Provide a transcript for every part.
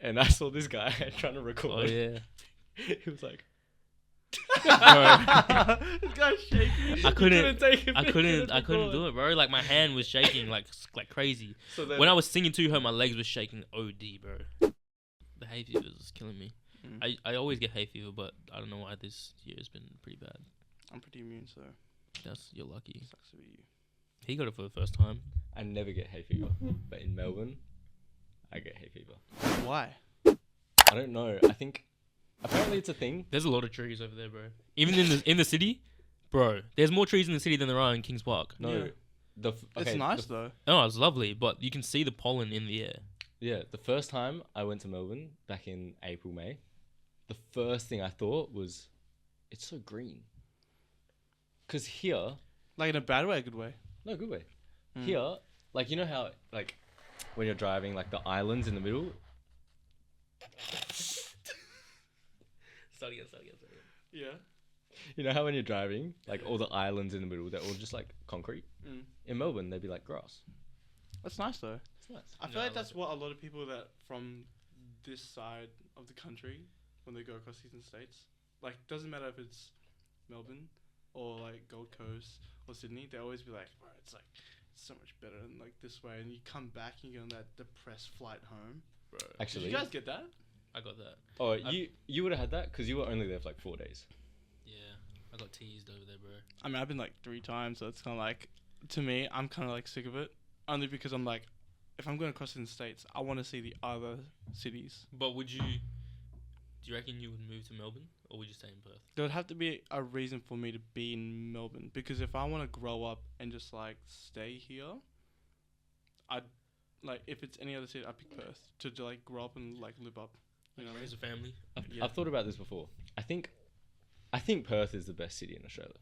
and I saw this guy trying to record. Oh yeah. He was like, This guy's shaking. I couldn't take it. I couldn't do it, bro. Like my hand was shaking like crazy. So then, When I was singing to her, my legs were shaking OD, bro. The hay fever was killing me. I always get hay fever, but I don't know why this year has been pretty bad. I'm pretty immune, so You're lucky. sucks to be you. He got it for the first time. I never get hay fever, but in Melbourne, I get hay fever. Why? I don't know. I think apparently it's a thing. There's a lot of trees over there, bro. Even in the city, bro. There's more trees in the city than there are in Kings Park. No, Yeah. It's nice though. Oh, it's lovely, but you can see the pollen in the air. Yeah, the first time I went to Melbourne back in April, May, the first thing I thought was, it's so green. Cause here, Like in a bad way, a good way. no, good way. Here, like you know how like when you're driving, like the islands in the middle. Start again. Yeah. You know how when you're driving, like all the islands in the middle, they're all just like concrete. In Melbourne, they'd be like grass. That's nice though. It's nice. I feel like that's what a lot of people that from this side of the country, when they go across the eastern states, like doesn't matter if it's Melbourne or like Gold Coast or Sydney, they always be like, bro, it's like it's so much better than like this way, and you come back and you go on that depressed flight home. Bro. Actually, Did you guys get that? I got that. oh, you would have had that because you were only there for like 4 days. Yeah, I got teased over there, bro. I mean, I've been like 3 times, so it's kind of like, to me, I'm kind of like sick of it. Only because I'm like, if I'm going across the states, I want to see the other cities. But do you reckon you would move to Melbourne or would you stay in Perth? There would have to be a reason for me to be in Melbourne, because if I want to grow up and just like stay here, I'd like, if it's any other city, I'd pick Perth to like grow up and like live up. You know what I mean? Raise a family. I've thought about this before. I think Perth is the best city in Australia.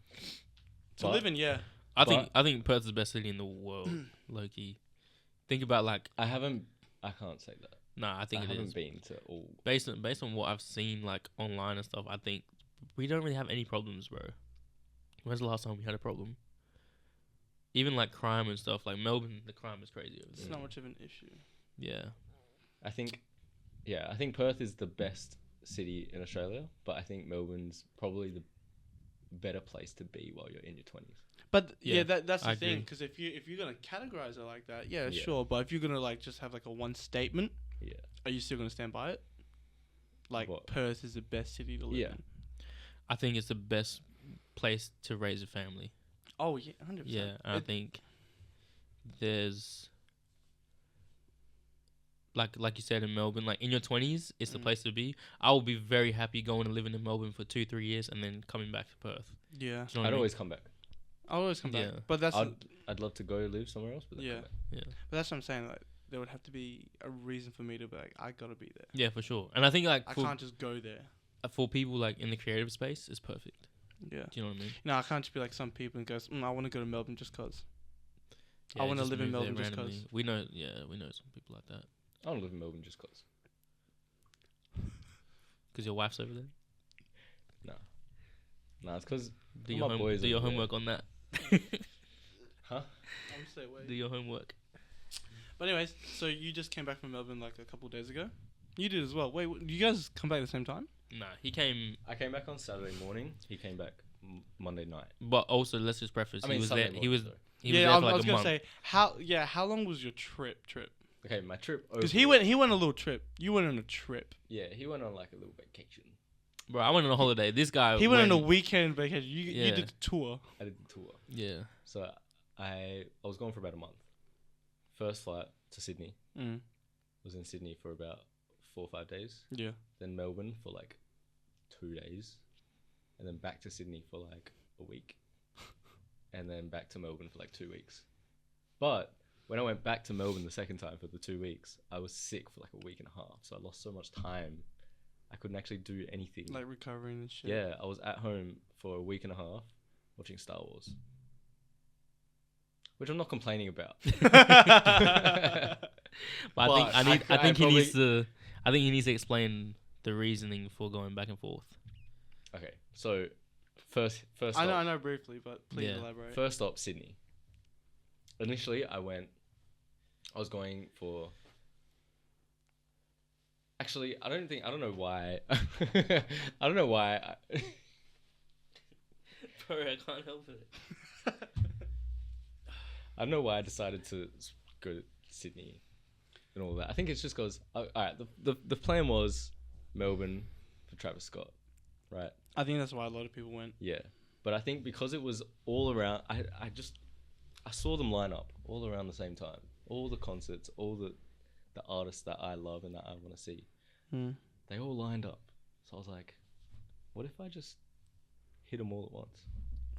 To live in, yeah. I think Perth is the best city in the world, low key. Think about like I can't say that. Nah, I think I it haven't is. been to all. Based on what I've seen like online and stuff, I think we don't really have any problems, bro. When's the last time we had a problem? Even like crime and stuff, like Melbourne, the crime is crazy over It's there. not much of an issue. Yeah. I think Perth is the best city in Australia, but I think Melbourne's probably the better place to be while you're in your 20s. But Yeah, that's the I thing, agree. because if you're gonna categorize it like that, yeah, Yeah. sure. But if you're gonna like just have like a one statement, Yeah. are you still gonna stand by it? Like What? Perth is the best city to live Yeah. in. I think it's the best place to raise a family. Oh yeah, 100%. Yeah, and I think there's like you said in Melbourne, like in your 20s, it's the place to be. I will be very happy going and living in Melbourne for 2-3 years and then coming back to Perth. Yeah, Do you know what I'd I mean? always come back. I'll always come back. Yeah. But that's I'd love to go live somewhere else, but then Yeah. come back. but that's what I'm saying. Like there would have to be a reason for me to be like, I gotta be there. Yeah, for sure. And I think like I can't just go there. for people like in the creative space, it's perfect. Yeah. Do you know what I mean? No, I can't just be like some people and goes, I want to go to Melbourne just cause. I Yeah, wanna just live in move there Melbourne just 'cause. randomly. We know some people like that. I don't live in Melbourne just cause. Because your wife's over there. Nah, it's cause Do all your, my boys do your over there. homework on that. Huh? I'm stay away. Do your homework. But anyways, so you just came back from Melbourne like a couple of days ago. You did as well. Wait, you guys come back at the same time? Nah, he came. I came back on Saturday morning. He came back Monday night. But also, let's just preface. I mean, he was Sunday there. morning, sorry. He was there for like I was a gonna month. say how long was your trip? Okay, my trip. Because he went on a little trip. You went on a trip. Yeah, he went on like a little vacation. Bro, I went on a holiday. This guy. He went on a weekend vacation. You Yeah. did the tour. I did the tour. Yeah. So I was gone for about a month. First flight to Sydney. Was in Sydney for about 4 or 5 days. Yeah. Then Melbourne for like 2 days. And then back to Sydney for like a week. And then back to Melbourne for like 2 weeks. But when I went back to Melbourne the second time for the 2 weeks, I was sick for like a week and a half. So I lost so much time. I couldn't actually do anything. Like recovering and shit. Yeah, I was at home for a week and a half watching Star Wars. Which I'm not complaining about. But I think he needs to. I think he needs to explain the reasoning for going back and forth. Okay, so first I stop. know briefly, but please Yeah. elaborate. First stop, Sydney. Initially, I was going for. Actually, I don't know why. I don't know why. Bro, I can't help it. I don't know why I decided to go to Sydney and all that. I think it's just because, alright, the plan was Melbourne for Travis Scott, right? I think that's why a lot of people went. Yeah. But I think because it was all around, I saw them line up all around the same time. All the concerts, all the artists that I love and that I want to see. They all lined up. So I was like, what if I just hit them all at once?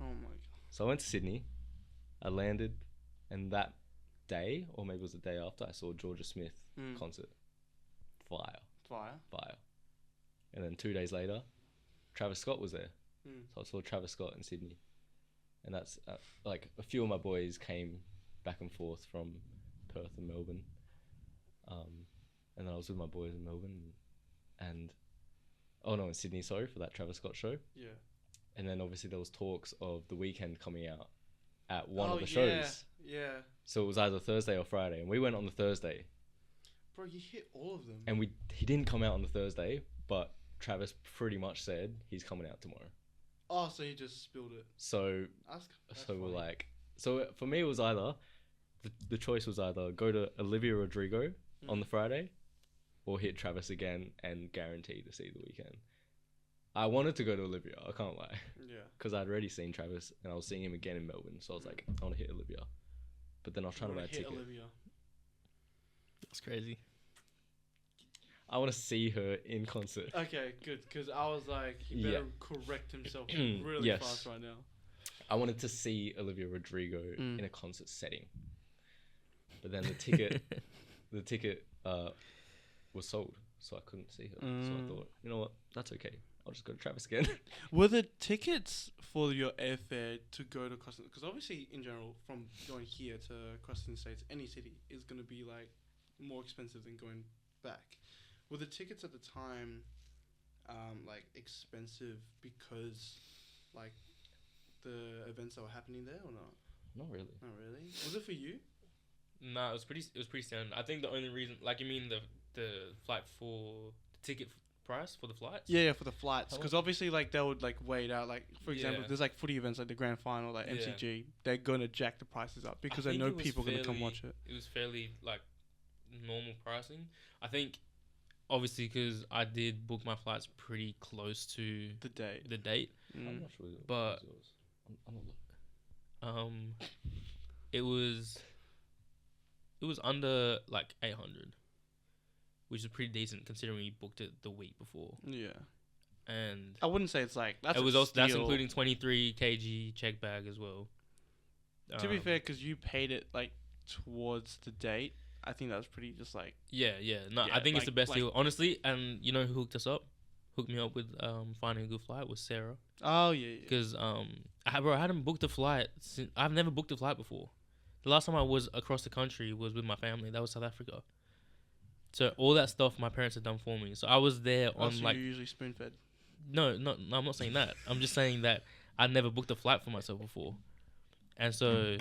Oh my god. So I went to Sydney. I landed, and that day, or maybe it was the day after, I saw Georgia Smith concert. Fire. And then 2 days later, Travis Scott was there. So I saw Travis Scott in Sydney. And that's like a few of my boys came back and forth from Perth and Melbourne. And then I was with my boys in Melbourne in Sydney, sorry, for that Travis Scott show. Yeah. And then obviously there was talks of The Weeknd coming out at one of the shows. Yeah. So it was either Thursday or Friday, and we went on the Thursday. Bro, you hit all of them. And he didn't come out on the Thursday, but Travis pretty much said he's coming out tomorrow. Oh, so he just spilled it. So That's we're funny. like, so for me it was either the choice was either go to Olivia Rodrigo on the Friday, or hit Travis again and guarantee to see The Weeknd. I wanted to go to Olivia, I can't lie. Yeah. Because I'd already seen Travis and I was seeing him again in Melbourne. So I was like, I want to hit Olivia. But then I was trying to buy a ticket. Olivia. That's crazy. I want to see her in concert. Okay, good. Because I was like, he better correct himself really Yes. fast right now. I wanted to see Olivia Rodrigo in a concert setting. But then the ticket was sold. So I couldn't see her. So I thought, you know what? That's okay. I'll just go to Travis again. Were the tickets for your airfare to go to cross? Because obviously, in general, from going here to crossing the states, any city is going to be like more expensive than going back. Were the tickets at the time like expensive because like the events that were happening there or not? Not really. Not really. Was it for you? Nah, it was pretty standard. I think the only reason, like, you mean the flight for the ticket price for the flights? Yeah, for the flights. Because obviously, like, they would like wait out. Like, for example, there's like footy events like the grand final, like MCG. They're gonna jack the prices up because they know people are gonna come watch it. It was fairly like normal pricing. I think obviously because I did book my flights pretty close to The date. I'm not sure. But it was yours. I'm not looking. it was under like 800, which is pretty decent considering we booked it the week before. Yeah. And I wouldn't say it's like that's. It was also that's including 23 kg check bag as well. To be fair, because you paid it like towards the date, I think that was pretty just like. Yeah. No, I think it's the best deal, honestly. And you know who hooked me up with finding a good flight was Sarah. Oh yeah. Because I hadn't booked a flight I've never booked a flight before. The last time I was across the country was with my family. That was South Africa. So all that stuff my parents had done for me. So I was there on so like. You're usually spoon fed. No, I'm not saying that. I'm just saying that I never booked a flight for myself before, and so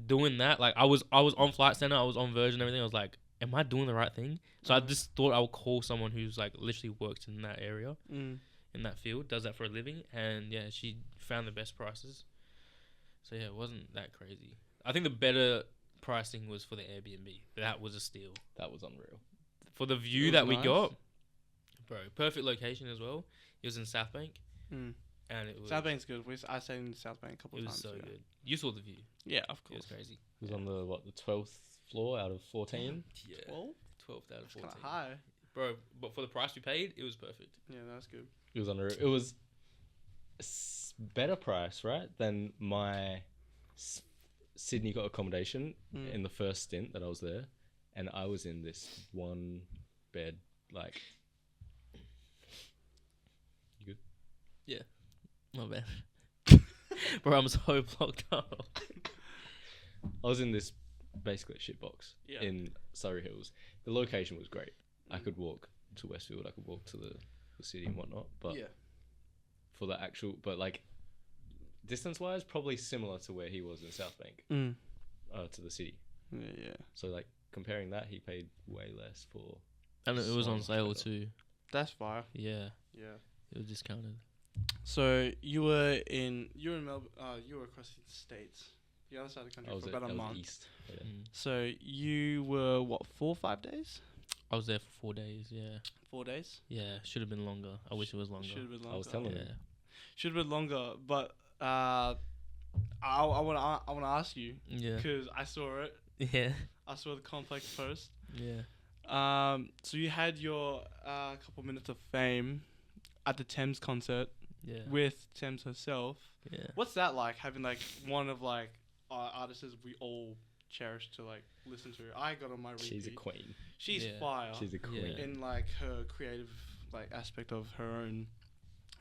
doing that, like I was on Flight Center, I was on Virgin and everything. I was like, am I doing the right thing? So I just thought I would call someone who's like literally works in that area, in that field, does that for a living, and yeah, she found the best prices. So yeah, it wasn't that crazy. I think the better pricing was for the Airbnb. That was a steal. That was unreal. For the view that we got, bro, perfect location as well. It was in South Bank, and it was South Bank's good. I stayed in South Bank a couple of times. It was so good. You saw the view. Yeah, of It was course. crazy. It was on the 12th floor out of 14. Yeah. 12th out of 14. Kind of high. Bro, but for the price we paid, it was perfect. Yeah, that's good. It was unreal. It was better price, right, than my Sydney got accommodation in the first stint that I was there, and I was in this one bed, like. You good? Yeah. Not bad. Bro, I'm so blocked up. I was in this basically a shitbox in Surrey Hills. The location was great. I could walk to Westfield. I could walk to the city and whatnot. But for the actual, but like distance-wise, probably similar to where he was in South Bank, to the city. Yeah. So like comparing that, he paid way less for And it was on So sale much better. too. That's fire. Yeah, Yeah. it was discounted. So you were in Melbourne. You were across the states, the other side of the country I was for about a I was month. east. Yeah. Mm. So you were what, 4 or 5 days? I was there for 4 days. Yeah, 4 days. yeah. Should have been longer. I wish it was longer. Should have been longer. I was telling Yeah. you. Should have been longer, but I wanna ask you Yeah. because I saw it. Yeah. I saw the complex post. Yeah. So you had your couple minutes of fame at the Tems concert Yeah. with Tems herself. Yeah. What's that like, having like one of like artists we all cherish to like listen to? I got on my repeat. She's a queen. She's Yeah. fire. She's a queen. In like her creative like aspect of her own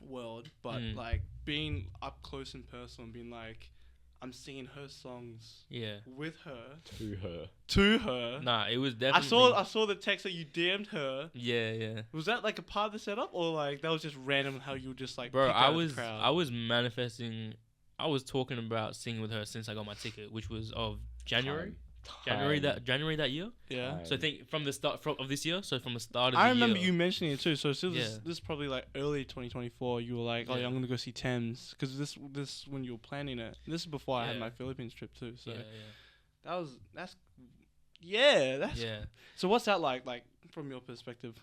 world, but Mm. like being up close and personal and being like, I'm singing her songs Yeah. with her To her. Nah, it was I definitely. saw the text that you DM'd her. Yeah. Yeah. Was that like a part of the setup, or like that was just random how you were just like Bro, picked I out of the was crowd? manifesting. I was talking about singing with her since I got my ticket, which was of January. Time. January that year. Yeah. Time. So I think from the start of this year. So from the start of I the remember year. you mentioning it too. So this Yeah. is probably like early 2024. You were like, "Oh, yeah, Yeah. I'm gonna go see Tems," because this when you were planning it. This is before I had Yeah. my Philippines trip too. So Yeah. that's Yeah. So what's that like from your perspective?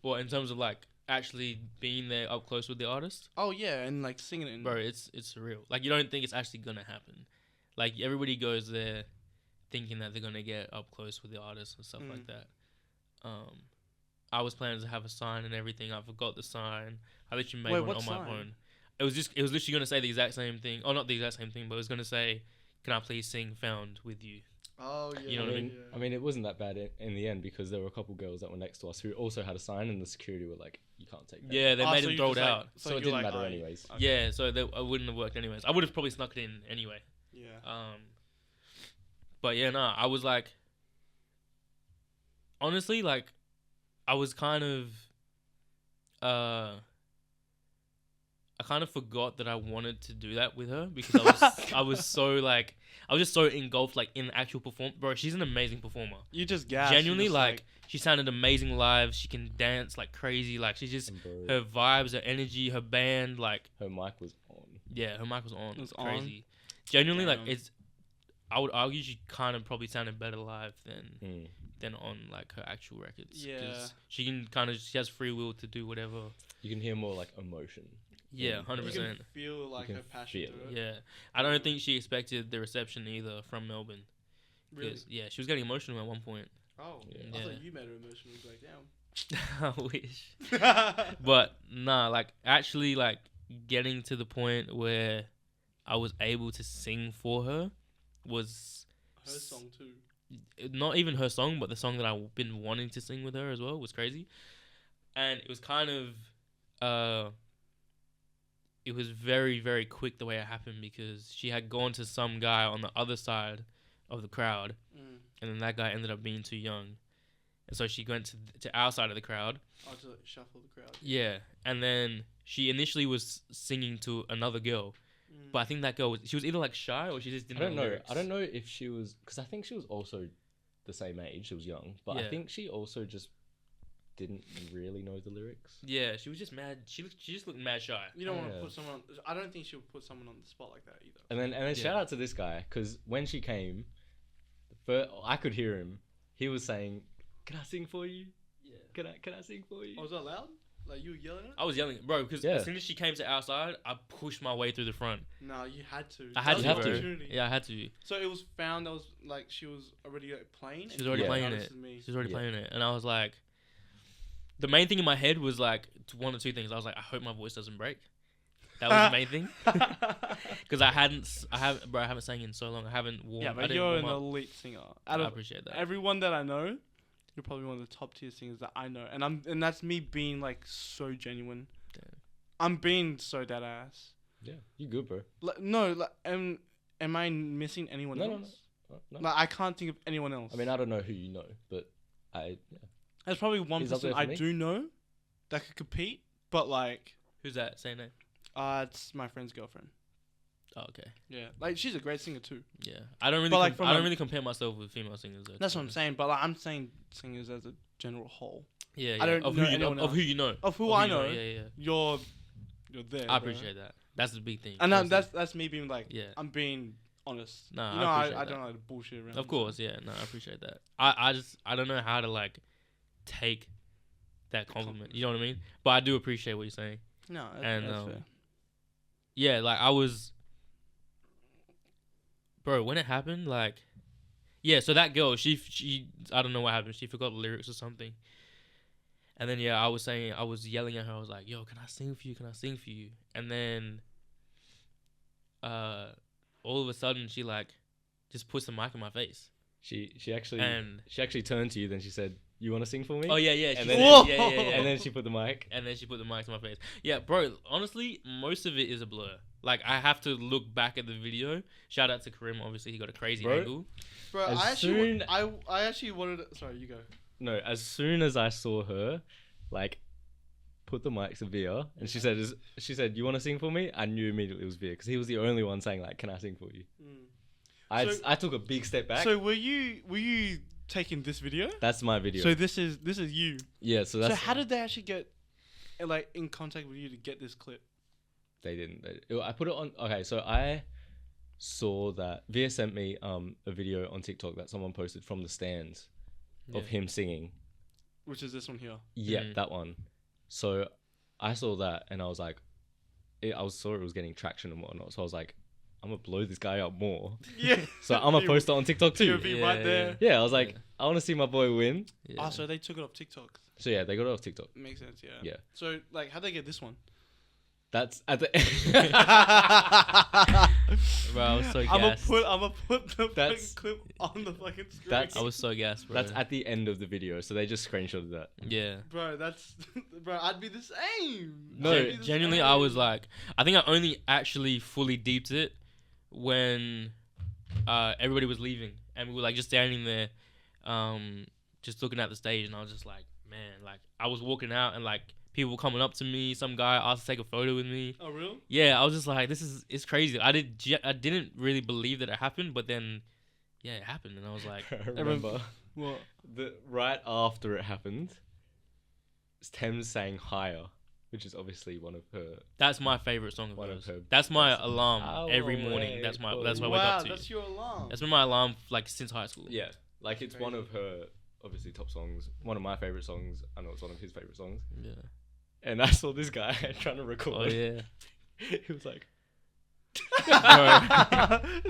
Well, in terms of like actually being there up close with the artist, Oh yeah, and like singing it. And bro, it's surreal. Like you don't think it's actually gonna happen. Like everybody goes there thinking that they're gonna get up close with the artist and stuff like that. I was planning to have a sign and everything. I forgot the sign. I literally made Wait, one what on my sign? phone. It was literally gonna say the exact same thing. Oh, not the exact same thing, but it was gonna say, "Can I please sing 'Found' with you?" Oh yeah. You know what I mean? I mean, it wasn't that bad in the end because there were a couple girls that were next to us who also had a sign, and the security were like, "You can't take that." Yeah, they made so him you throw it just, like- out. So it you're didn't like, matter "Oh, anyways. okay." Yeah, so I wouldn't have worked anyways. I would have probably snuck it in anyway. Yeah. But yeah, nah, I was like, honestly, like, I was kind of, I kind of forgot that I wanted to do that with her because I was so like, I was just so engulfed like in the actual perform. Bro, she's an amazing performer. You just gassed. You Genuinely, just, like, she sounded amazing live. She can dance like crazy. Like, she's just And bro, her vibes, her energy, her band, like. her mic was on. Yeah, her mic was on. It was Crazy. Genuinely, like Damn. I would argue she kind of probably sounded better live Mm. than on like her actual records. 'Cause Yeah. she has free will to do whatever. You can hear more like emotion. Yeah, You 100%. You can feel like can her passion feel through it. Yeah, I don't think she expected the reception either from Melbourne. Really? 'Cause, yeah, she was getting emotional at one point. Oh. Yeah. I Yeah. thought you made her emotional. Like damn. I wish. But nah, like actually like getting to the point where I was able to sing for her was Her song too. not even her song, but the song that I've been wanting to sing with her as well was crazy. And it was kind of it was very, very quick the way it happened because she had gone to some guy on the other side of the crowd, Mm. and then that guy ended up being too young. And so she went to our side of the crowd. I'll just like, shuffle the crowd. Yeah. And then she initially was singing to another girl. Mm. But I think that girl she was either like shy or she just I didn't don't know. lyrics. I don't know if she was because I think she was also the same age. She was young, but I Yeah. think she also just didn't really know the lyrics. Yeah, she was just mad. She just looked mad shy. You don't want to Yeah. put someone. I don't think she would put someone on the spot like that either. And then Yeah. shout out to this guy because when she came, I could hear him. He was saying, "Can I sing for you? Yeah. Can I sing for you?" Oh, was that loud? Like you were yelling at? I was yelling, bro, because Yeah. as soon as she came to our side, I pushed my way through the front. No, you had to. I had That to, was bro. an opportunity. Yeah, I had to. So it was found. That was like she was already like, playing. She was already Yeah. playing Oh, it. this is me. She was already Yeah. playing it, and I was like, the main thing in my head was like one or two things. I was like, I hope my voice doesn't break. That was the main thing, because I haven't sang in so long. I haven't warmed. Yeah, I but didn't you're warm an up. elite singer. I Out of appreciate that. everyone that I know, you're probably one of the top tier singers that I know, and that's me being like so genuine. Damn. I'm being so dead ass. Yeah, you good, bro. Like, no, like, am I missing anyone No, no, else? No. Like I can't think of anyone else. I mean, I don't know who you know, but yeah. there's probably one He's up person there for I me. do know that could compete, but like, Who's that? Say name. it's my friend's girlfriend. Oh, okay. Yeah, like she's a great singer too. Yeah, I don't really. But, like, from I don't a- really compare myself with female singers. Though, to That's be what I'm honest. saying. But like, I'm saying singers as a general whole. Yeah, I don't of know who you anyone of who else. you know. Of who Of I you know, Yeah. you're there. I bro. appreciate that. That's the big thing. And honestly. that's me being like, Yeah. I'm being honest. Nah, you know, I I appreciate don't that. like to bullshit around. Of course, yeah. No, I appreciate that. I don't know how to like take that compliment. You know what I mean? But I do appreciate what you're saying. No, And that's fair. yeah, like I was, bro. When it happened, like, yeah. So that girl, she, I don't know what happened. She forgot the lyrics or something. And then yeah, I was yelling at her. I was like, "Yo, can I sing for you? Can I sing for you?" And then, all of a sudden, she like just puts the mic in my face. She actually turned to you. Then she said, "You want to sing for me?" Oh yeah. And She then- said, yeah. And then she put the mic. And then she put the mic to my face. Yeah, bro, honestly, most of it is a blur. Like, I have to look back at the video. Shout out to Karim, obviously, he got a crazy Bro. angle. Bro, As I actually wanted. Sorry, you go. No, as soon as I saw her, like, put the mic to Veer, and she said, "You want to sing for me?" I knew immediately it was Veer because he was the only one saying like, "Can I sing for you?" I took a big step back. So were you taking this video? That's my video. So this is you. Yeah. So How did they actually get like in contact with you to get this clip? They didn't. I put it on. Okay, so I saw that Veer sent me a video on TikTok that someone posted from the stands of him singing. Which is this one here. Yeah, that one. So I saw that and I was like, saw it was getting traction and whatnot. So I was like, I'm gonna blow this guy up more. Yeah. So I'm gonna post it on TikTok too. You'll be right there. Yeah, I was like, I want to see my boy win. Yeah. Oh, so they took it off TikTok. So yeah, they got it off TikTok. Makes sense, yeah. Yeah. So like, how'd they get this one? That's at the. Bro, I was so I'm gonna gassed. put the fucking That's- clip on the fucking screen. That's- I was so gassed, bro. That's at the end of the video, so they just screenshotted that. Yeah. Bro, bro. I'd be the same. No, I'd be the Genuinely, same. I was like, I think I only actually fully deeped it when everybody was leaving and we were like just standing there, just looking at the stage, and I was just like, man, like I was walking out and like people were coming up to me. Some guy asked to take a photo with me. Oh, real? Yeah, I was just like, it's crazy. I didn't really believe that it happened, but then, yeah, it happened, and I was like, I remember What? right after it happened, Tems sang "Higher," which is obviously one of her. that's my favorite song of One of hers. her That's my best songs. alarm every Our morning. way That's what I forward. wake up Wow, to. that's your alarm. That's been my alarm like since high school. Yeah, like it's one Crazy. of her obviously top songs. One of my favorite songs. I know it's one of his favorite songs. Yeah. And I saw this guy trying to record. Oh yeah. He was like, This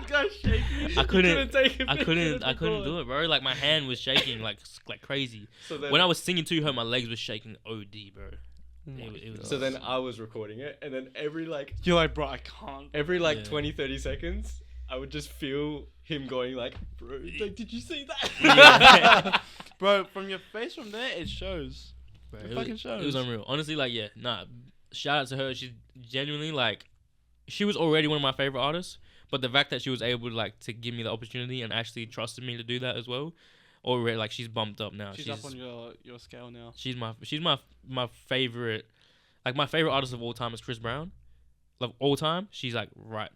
guy's shaking. I couldn't. take it. I couldn't do it, bro. Like my hand was shaking like crazy. So then, When I was singing to her, my legs were shaking OD, bro. It was so then I was recording it, and then every You're like, bro, I can't. like Yeah. 20-30 seconds, I would just feel him going like, "Bro, like, did you see that?" Yeah. Bro, from your face from there, it shows. Bro, It it fucking was, shows. it was unreal. Honestly, like, yeah, nah. Shout out to her. She's genuinely like, she was already one of my favorite artists, but the fact that she was able to like to give me the opportunity and actually trusted me to do that as well, already like she's bumped up now. She's up on your scale now. She's my favorite, like my favorite artist of all time is Chris Brown, like all time. She's like right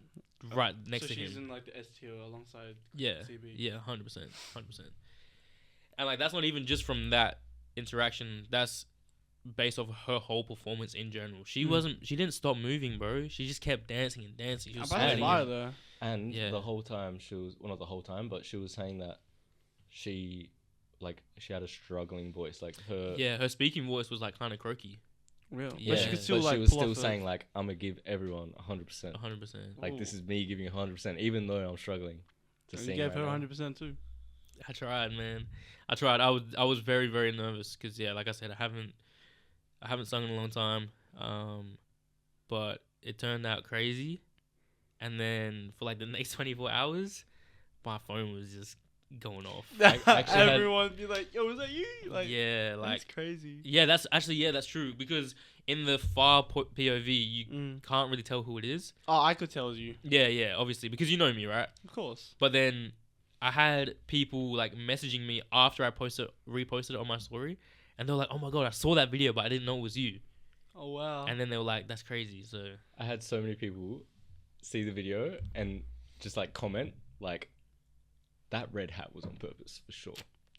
next so to she's him. in like the S tier alongside Yeah, CB. yeah, 100%. And like that's not even just from that interaction. That's based off her whole performance in general. She didn't stop moving, bro. She just kept dancing and dancing. She was I'm about to smiling. fire though. And Yeah. the whole time she was, well, not the whole time, but she was saying that she had a struggling voice, like her. Yeah, her speaking voice was like kind of croaky. Real. Yeah. But she could But still like she was pull still off the- saying like, "I'm gonna give everyone 100%. 100%. Like this Ooh. is me giving 100%, even though I'm struggling to And sing." you gave right her now." 100% too. I tried, man. I tried. I was very, very nervous because yeah, like I said, I haven't sung in a long time. But it turned out crazy. And then for like the next 24 hours, my phone was just going off. I actually had- Everyone be like, "Yo, is that you?" Like, Yeah, like that's crazy. yeah, that's true because in the far POV you can't really tell who it is. Oh, I could tell you. Yeah, obviously because you know me, right? Of course. But then I had people like messaging me after I reposted it on my story, and they were like, "Oh my god, I saw that video, but I didn't know it was you." Oh wow. And then they were like, "That's crazy." So I had so many people see the video and just like comment like, "That red hat was on purpose for sure."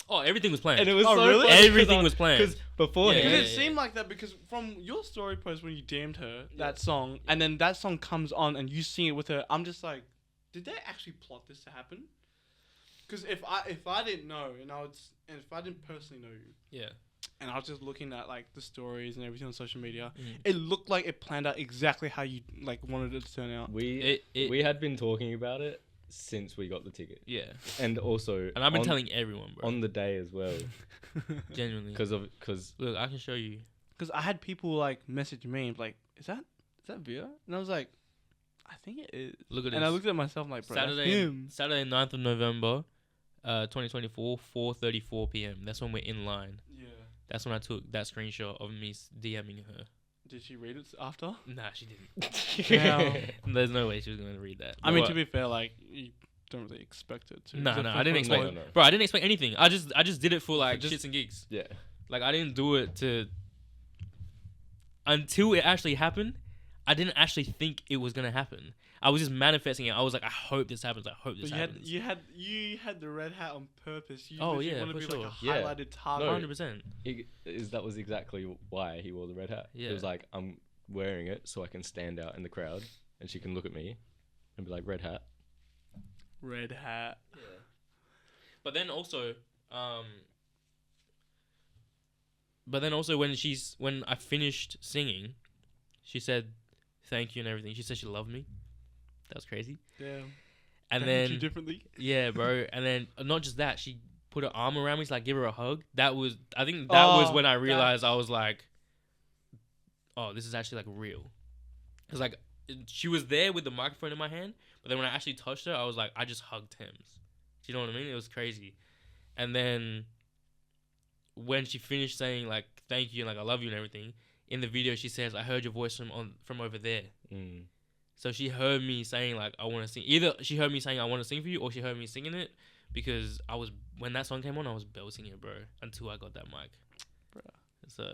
Oh, everything was planned. And it was Oh, so really? funny Everything was planned. because beforehand. Because Yeah. it seemed like that because from your story post when you DM'd her that song, and then that song comes on and you sing it with her, I'm just like, did they actually plot this to happen? Because if I didn't know and if I didn't personally know you, Yeah. and I was just looking at like the stories and everything on social media, Mm. it looked like it planned out exactly how you like wanted it to turn out. We It- we had been talking about it since we got the ticket, Yeah. and also And I've been on, telling everyone, bro. on the day as well, Genuinely. because Look, I can show you. Because I had people like message me and like, is that Veer? And I was like, I think it is. Look at this. And I looked at myself like, bro, that's Saturday, him. Saturday, 9th of November, 2024, 4:34 p.m. That's when we're in line. Yeah. That's when I took that screenshot of me DMing her. Did she read it after? Nah, she didn't. Damn. There's no way she was going to read that. I mean, But- to be fair, like you don't really expect it to. No, It's a no, I fun didn't one. expect. No. Bro, I didn't expect anything. I just did it for like just- shits and gigs. yeah, Like I didn't do it to. Until it actually happened, I didn't actually think it was gonna happen. I was just manifesting it. I was like, I hope this happens. I hope this But happens. you had the red hat on purpose. You Oh, literally yeah, want to for be like a sure. Yeah. highlighted target. No. 100%. that was exactly why he wore the red hat. Yeah. It was like, I'm wearing it so I can stand out in the crowd, and she can look at me, and be like, red hat. Red hat. Yeah. But then also, when I finished singing, she said thank you and everything. She said she loved me. That was crazy. Damn. And Can I hit then you differently. yeah, bro. And then not just that, she put her arm around me to like give her a hug. I think that was when I realized I was like, oh, this is actually like real. Cause like she was there with the microphone in my hand, but then when I actually touched her, I was like, I just hugged Tems. Do you know what I mean? It was crazy. And then when she finished saying like thank you and like I love you and everything, in the video she says, I heard your voice from over there. Mm. So she heard me saying like I want to sing. Either she heard me saying I want to sing for you, or she heard me singing it, because when that song came on, I was belting it, bro, until I got that mic. Bro. So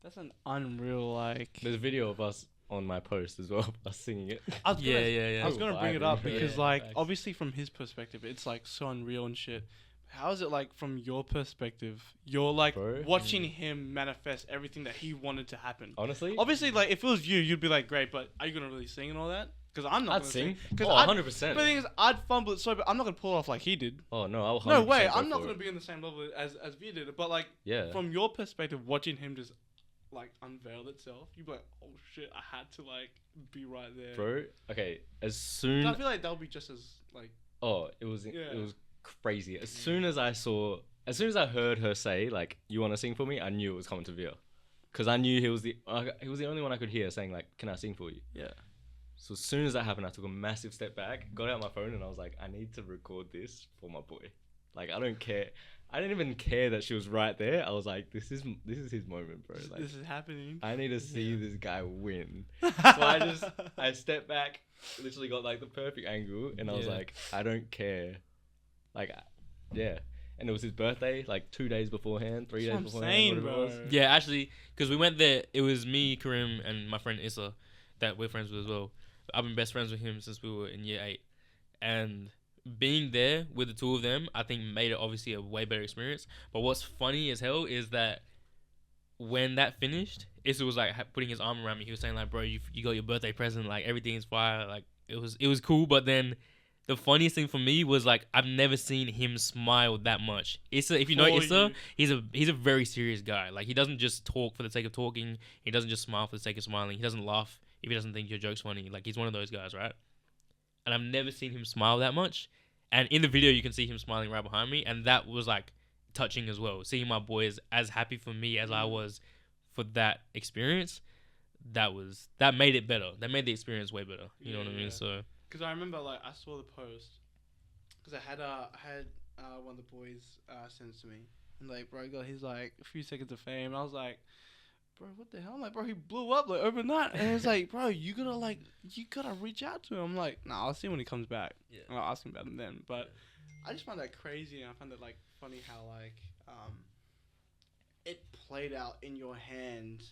That's an unreal like. There's a video of us on my post as well, us singing it. I was gonna, yeah. I was gonna bring it Vibing. up because Yeah, like facts. obviously from his perspective, it's like so unreal and shit. How is it like from your perspective? You're like Bro. watching him manifest everything that he wanted to happen. Honestly, Obviously, like if it was you, you'd be like, great, but are you gonna really sing and all that? Because I'm not. I'd gonna sing. Because Oh, 100%. But the thing is, I'd fumble it so, but I'm not gonna pull it off like he did. Oh no, I'll 100% No way, go I'm not for gonna it. be on the same level as V did. But like Yeah. from your perspective, watching him just like unveil itself, you'd be like, oh shit, I had to like be right there. Bro, okay, as 'Cause soon I feel like that would be just as like. it was Yeah. crazy. As soon as I heard her say like, you want to sing for me, I knew it was coming to Veer, because I knew he was the only one I could hear saying like, can I sing for you? Yeah. So as soon as that happened, I took a massive step back, got out my phone, and I was like, I need to record this for my boy. Like, I don't care. I didn't even care that she was right there. I was like, this is his moment, bro. Like, This is happening. I need to see Yeah. this guy win. So I stepped back, literally got like the perfect angle, and I was Yeah. like, I don't care. Like, yeah. And it was his birthday, like 2 days beforehand, 3 days That's what I'm beforehand, saying, whatever it was. bro. yeah, actually, because we went there, it was me, Karim, and my friend Issa that we're friends with as well. I've been best friends with him since we were in year 8, and being there with the two of them, I think made it obviously a way better experience. But what's funny as hell is that when that finished, Issa was like putting his arm around me. He was saying like, "Bro, you got your birthday present. Like everything's fire. Like it was cool." But then the funniest thing for me was like I've never seen him smile that much. Issa, if you know For Issa, you. he's a very serious guy. Like he doesn't just talk for the sake of talking. He doesn't just smile for the sake of smiling. He doesn't laugh if he doesn't think your joke's funny. Like he's one of those guys, right? And I've never seen him smile that much. And in the video, you can see him smiling right behind me, and that was like touching as well. Seeing my boys as happy for me as I was for that experience, that made it better. That made the experience way better. You know what I mean? Yeah. So Because I remember, like, I saw the post. Because I had one of the boys send it to me. And, like, bro, he's like, a few seconds of fame. And I was like, bro, what the hell? I'm like, bro, he blew up, like, overnight. And it's like, bro, you gotta reach out to him. I'm like, nah, I'll see him when he comes back. Yeah. And I'll ask him about him then. But I just found that crazy. And I found it, like, funny how, like, it played out in your hands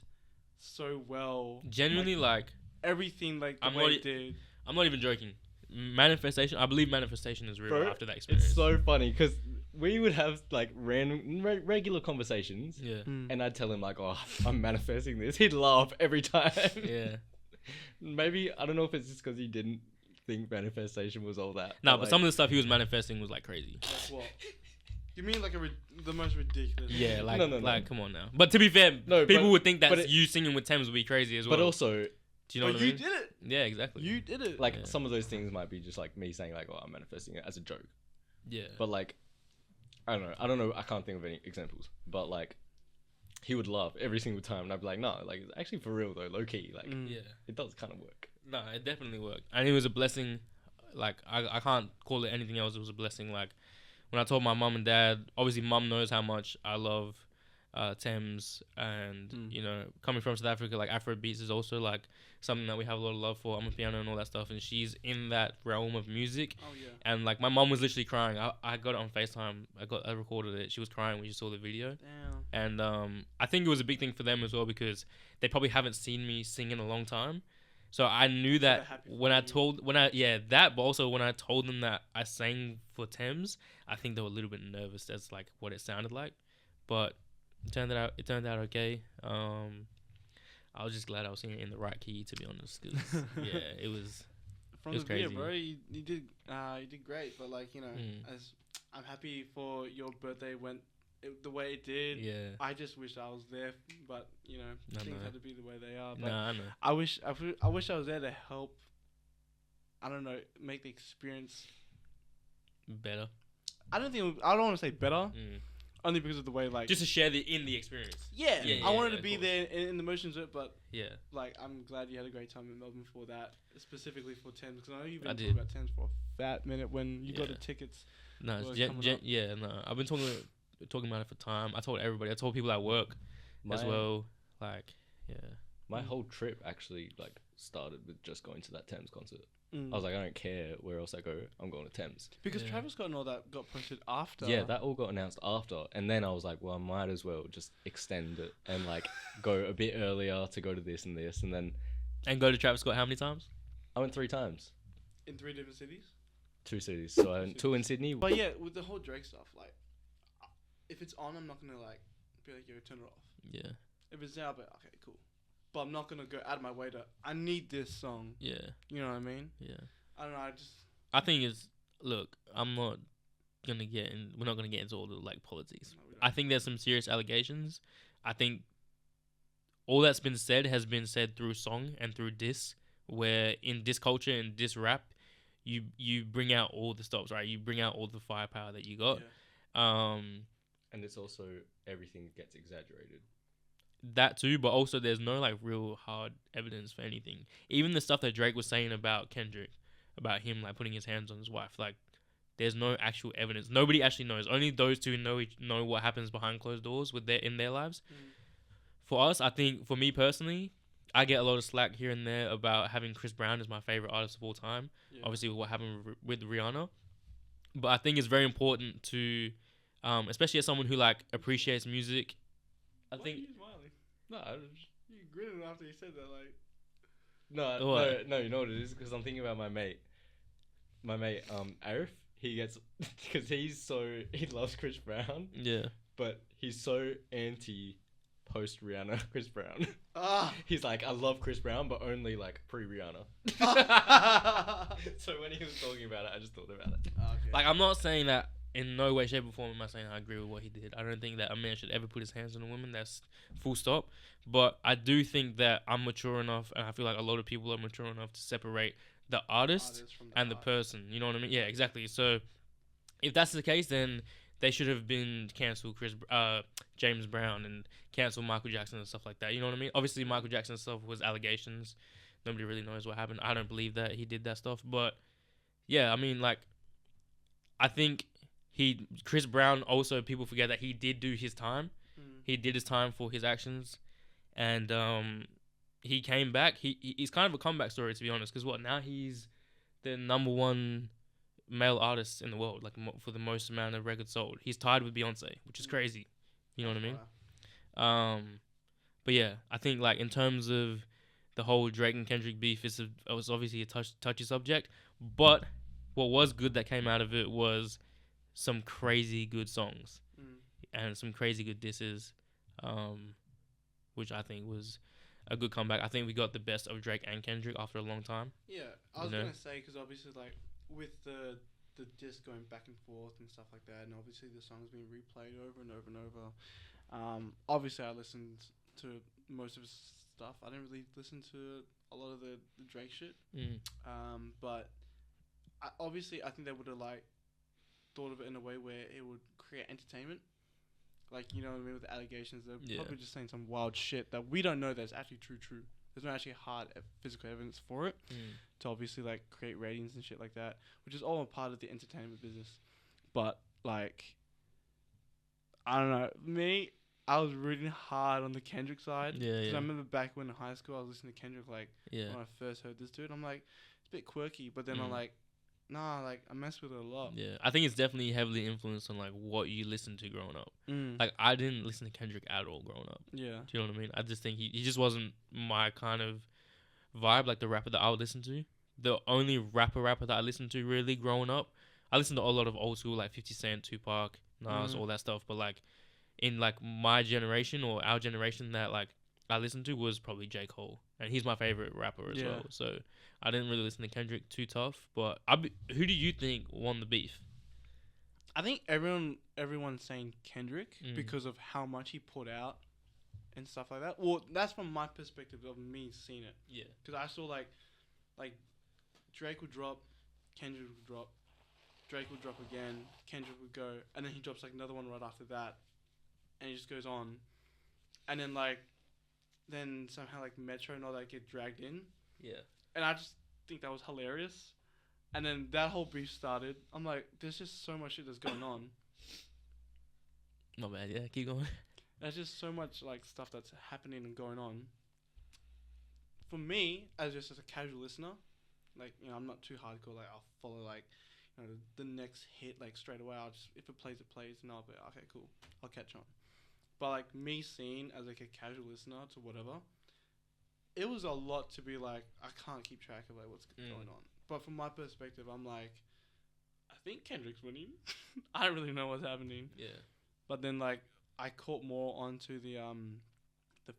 so well. genuinely, like Everything, like, the I'm way not- it did. I'm not even joking. Manifestation. I believe manifestation is real Bro, after that experience. It's so funny because we would have like random, regular conversations, Yeah. and I'd tell him like, "Oh, I'm manifesting this." He'd laugh every time. Yeah. Maybe I don't know if it's just because he didn't think manifestation was all that. No, but some of the stuff he was manifesting was like crazy. Like what? You mean like the most ridiculous? Yeah, like, No. like, come on now. But to be fair, No, people but- would think that but it- you singing with Tems would be crazy as well. But also, do you know But what I you mean? did it. Yeah, exactly. You did it. like Yeah. some of those things might be just like me saying like, "Oh, I'm manifesting it" as a joke. Yeah. But like, I don't know. I can't think of any examples. But like, he would laugh every single time, and I'd be like, "No, like it's actually for real though, low key. Like, Yeah. it does kind of work." No, it definitely worked. And it was a blessing. Like, I can't call it anything else. It was a blessing. Like, when I told my mum and dad, obviously mum knows how much I love Tems. And, you know, coming from South Africa, like, Afro beats is also, like, something that we have a lot of love for. I'm a piano and all that stuff. And she's in that realm of music. Oh yeah. And, like, my mum was literally crying. I got it on FaceTime. I recorded it. She was crying when she saw the video. Damn. And I think it was a big thing for them as well because they probably haven't seen me sing in a long time. So I knew that happy for when I you. told but also when I told them that I sang for Tems, I think they were a little bit nervous as like what it sounded like. But it turned out okay. I was just glad I was singing in the right key, to be honest. 'Cause, yeah, it was. From It was the video, crazy. bro, you did great. But like as I'm happy for your birthday went the way it did. Yeah. I just wish I was there, but I things know. had to be the way they are. But Nah, I know. I wish I was there to help. I don't know, make the experience. Better. I don't want to say better, Mm. only because of the way like. Just to share in the experience. yeah, Yeah, I wanted yeah, to be of there in the motions of it, but Yeah. like I'm glad you had a great time in Melbourne for that, specifically for Tems, because I know you've I been did. talking about Tems for a fat minute when you got the Yeah. tickets. No, Well, it's coming up. yeah, no. I've been talking about it for time. I told everybody. I told people at work as well. Like, yeah. My whole trip actually like started with just going to that Thames concert. Mm. I was like, I don't care where else I go, I'm going to Thames. Because Yeah. Travis Scott and all that got posted after. Yeah, that all got announced after, and then I was like, well, I might as well just extend it and like go a bit earlier to go to this, and then And go to Travis Scott how many times? I went 3 times, in 3 different cities. 2 cities. So I went 2 in Sydney. But yeah, with the whole Drake stuff, like, if it's on, I'm not gonna like be like, yo, turn it off. Yeah. If it's there, I'll be like, okay, cool. But I'm not gonna go out of my way to. I need this song. Yeah. You know what I mean? Yeah. I don't know. I think it's look. I'm not gonna get in. We're not gonna get into all the like politics. No, we don't. I think there's some serious allegations. I think all that's been said has been said through song and through diss. Where in diss culture and diss rap, you bring out all the stops, right? You bring out all the firepower that you got. Yeah. And it's also everything gets exaggerated. That too, but also there's no like real hard evidence for anything. Even the stuff that Drake was saying about Kendrick, about him like putting his hands on his wife, like there's no actual evidence. Nobody actually knows. Only those two know what happens behind closed doors in their lives. For us, I think for me personally, I get a lot of slack here and there about having Chris Brown as my favorite artist of all time. Yeah. Obviously, what happened with Rihanna, but I think it's very important to, especially as someone who like appreciates music. I Why think. are you smiling? No, You grinning after you said that, like. no, no. You know what it is? Because I'm thinking about my mate, Arif. He gets because he loves Chris Brown, Yeah. but he's so anti post Rihanna Chris Brown. Ah. He's like, I love Chris Brown, but only like pre Rihanna. So when he was talking about it, I just thought about it. Okay. Like, I'm not saying that in no way, shape, or form am I saying I agree with what he did. I don't think that a man should ever put his hands on a woman. That's full stop. But I do think that I'm mature enough, and I feel like a lot of people are mature enough to separate the artist Artist from and the art. person. You know what I mean? Yeah, exactly. So if that's the case, then they should have been cancelled James Brown and cancel Michael Jackson and stuff like that. You know what I mean? Obviously, Michael Jackson stuff was allegations. Nobody really knows what happened. I don't believe that he did that stuff. But yeah, I mean, like, I think Chris Brown also, people forget that he did do his time. He did his time for his actions. And he came back. He's kind of a comeback story, to be honest. Because now he's the #1 male artist in the world, like for the most amount of records sold. He's tied with Beyonce, which is crazy. You know what I mean? But yeah, I think like in terms of the whole Drake and Kendrick beef, it was obviously a touchy subject. But what was good that came out of it was some crazy good songs Mm. and some crazy good disses, which I think was a good comeback. I think we got the best of Drake and Kendrick after a long time. Yeah, I You was know? gonna say because obviously like with the disc going back and forth and stuff like that, and obviously the song's being replayed over and over and over. Obviously I listened to most of his stuff. I didn't really listen to a lot of the Drake shit. But obviously I think they would have like thought of it in a way where it would create entertainment. Like, you know what I mean, with the allegations, they're Yeah. probably just saying some wild shit that we don't know that's actually true. There's no actually hard physical evidence for it to obviously like create ratings and shit like that, which is all a part of the entertainment business. But like, I don't know, me, I was reading hard on the Kendrick side. Yeah, Because yeah. I remember back when in high school I was listening to Kendrick like Yeah. when I first heard this dude. I'm like, it's a bit quirky, but then I'm like, nah, like I mess with it a lot. Yeah, I think it's definitely heavily influenced on like what you listen to growing up. Like I didn't listen to Kendrick at all growing up. Yeah. Do you know what I mean? I just think he just wasn't my kind of vibe, like the rapper that I would listen to. The only rapper that I listened to really growing up, I listened to a lot of old school like 50 Cent, Tupac, Nas, all that stuff. But like in like my generation or our generation that like I listened to was probably J. Cole, and he's my favorite rapper as well. So I didn't really listen to Kendrick too tough. But who do you think won the beef? I think everyone's saying Kendrick because of how much he put out and stuff like that. Well, that's from my perspective of me seeing it. Yeah. Because I saw like Drake would drop, Kendrick would drop, Drake would drop again, Kendrick would go, and then he drops like another one right after that, and he just goes on, and then like, then somehow like Metro and all that get dragged in, Yeah. and I just think that was hilarious, and then that whole beef started. I'm like, there's just so much shit that's going on. Not bad. Yeah, keep going. There's just so much like stuff that's happening and going on. For me, as a casual listener, like, you know, I'm not too hardcore. Like, I'll follow like, you know, the next hit like straight away. I'll just, if it plays, it plays, and I'll be okay, cool. I'll catch on. But like me seeing as like a casual listener to whatever, it was a lot to be like, I can't keep track of like what's going on. But from my perspective, I'm like, I think Kendrick's winning. I don't really know what's happening. Yeah. But then like I caught more onto the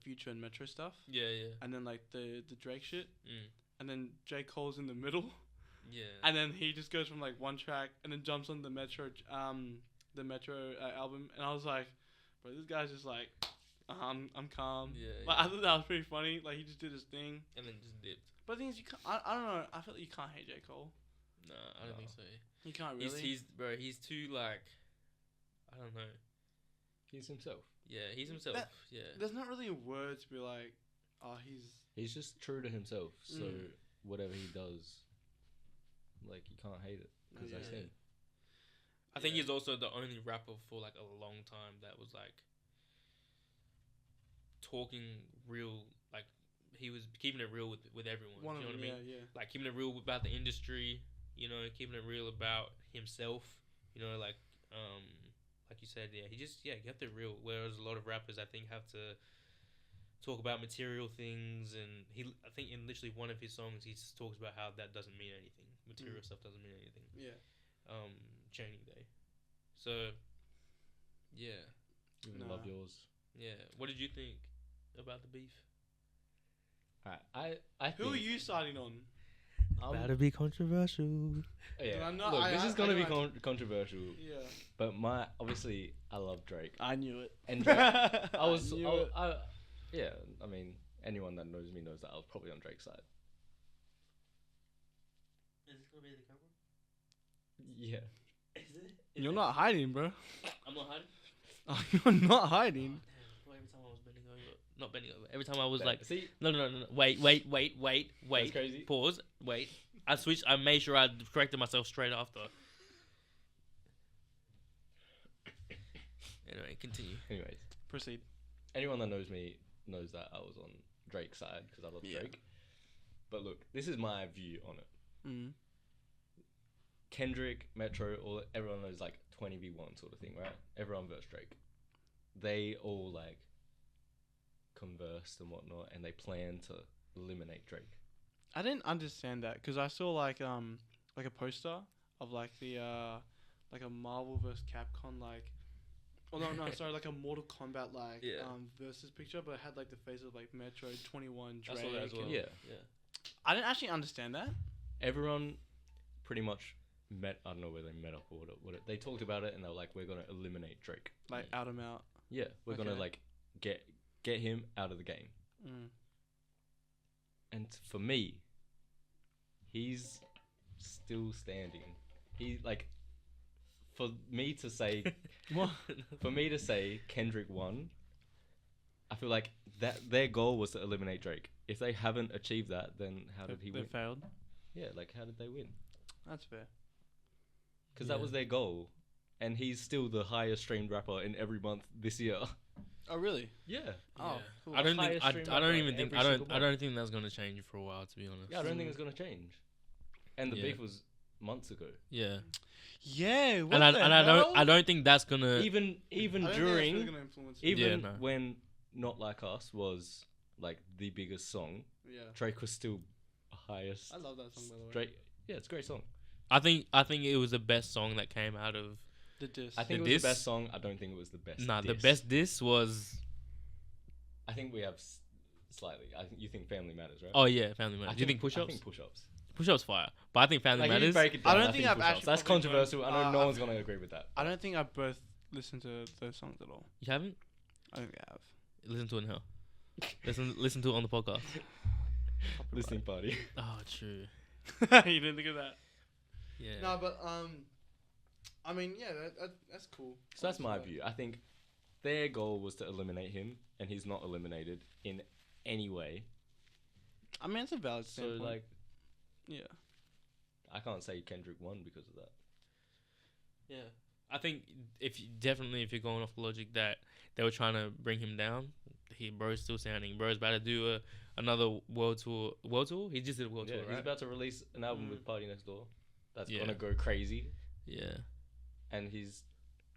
Future and Metro stuff. Yeah, yeah. And then like the Drake shit. And then J. Cole's in the middle. Yeah. And then he just goes from like one track and then jumps on the Metro album, and I was like, bro, this guy's just like, I'm calm. Yeah. But I thought that was pretty funny. Like he just did his thing. And then just dipped. But the thing is, you can't. I don't know. I feel like you can't hate J. Cole. Nah, I don't think so. You can't really. He's too like, I don't know. He's himself. Yeah, he's himself. Yeah. There's not really a word to be like, oh, He's just true to himself. So whatever he does, like, you can't hate it because that's him. I think he's also the only rapper for like a long time that was like talking real, like he was keeping it real with everyone. You know what I mean? Yeah. Like keeping it real about the industry, you know, keeping it real about himself, you know, like you said, he just kept it real. Whereas a lot of rappers, I think, have to talk about material things, and I think in literally one of his songs, he just talks about how that doesn't mean anything. Material stuff doesn't mean anything. Yeah. Chaining Day. So, yeah. Even Love Yours. Yeah. What did you think about the beef? I Who are you siding on? Better be controversial. Yeah. Look, this is gonna be controversial. Yeah. But obviously, I love Drake. I knew it. And Drake, I mean, anyone that knows me knows that I was probably on Drake's side. Is this gonna be the camera? Yeah. Is it? You're not hiding, bro. I'm not hiding. Oh, you're not hiding. Oh, damn. Every time I was bending over, not bending over. Every time I was like, See? no. Wait. That's crazy. Pause. Wait. I switched. I made sure I corrected myself straight after. Anyway, continue. Anyways, Proceed. anyone that knows me knows that I was on Drake's side because I love Drake. But look, this is my view on it. Kendrick, Metro, everyone knows like 20v1 sort of thing, right? Everyone versus Drake. They all like conversed and whatnot, and they plan to eliminate Drake. I didn't understand that because I saw like a poster of like the like a Marvel versus Capcom like. Oh no, sorry, like a Mortal Kombat like versus picture, but it had like the faces of like Metroid, 21, Drake. I saw that as well. Yeah. I didn't actually understand that. Everyone pretty much met. I don't know where they met up or what. They talked about it and they were like, "We're gonna eliminate Drake. Like out him out. Yeah, we're gonna Okay. like get him out of the game." Mm. And for me, he's still standing. He like, for me to say, What? for me to say Kendrick won, I feel like that their goal was to eliminate Drake. If they haven't achieved that, then how did he They win? failed. Yeah, like how did they win? That's fair. Because that was their goal, and he's still the highest streamed rapper in every month this year. Oh really? Yeah. Oh, Yeah. cool. I don't think Highest stream I don't rapper even think every single I don't think that's gonna change for a while, to be honest. Yeah, I don't think it's gonna change. And the Yeah. beef was months ago. Yeah. Yeah. What And the I hell? don't think that's gonna Even I don't think that's during really gonna influence it. even Yeah, no. when Not Like Us was like the biggest song, Yeah. Drake was still highest. I love that song by the way. Drake, yeah, it's a great song. I think it was the best song that came out of The diss. I think The it was diss? the best song. I don't think it was the best. the diss. best diss was I think we have slightly. I think you think Family Matters, right? oh yeah, Family I Matters. Do you think I push-ups? think push-ups. Push-ups fire. But I think Family Like, if you Matters. break it I down, don't think I've push-ups. actually That's probably controversial. I know no I've- one's gonna agree with that. I don't think I've both listened to those songs at all. You haven't? I don't think I have. Listen to it now. Listen to it on the podcast. Listening party. Oh, true. You didn't think of that? Yeah. No, but I mean, yeah, that's cool. So that's my Honestly. view. I think their goal was to eliminate him, and he's not eliminated in any way. I mean, it's a valid So standpoint. like, yeah. I can't say Kendrick won because of that. Yeah. I think if you're going off the logic that they were trying to bring him down, bro's still sounding. Bro's about to do another world tour. World tour? He just did a world Yeah, tour, he's right? about to release an album Mm. with Party Next Door. That's Yeah. gonna go crazy, Yeah. and he's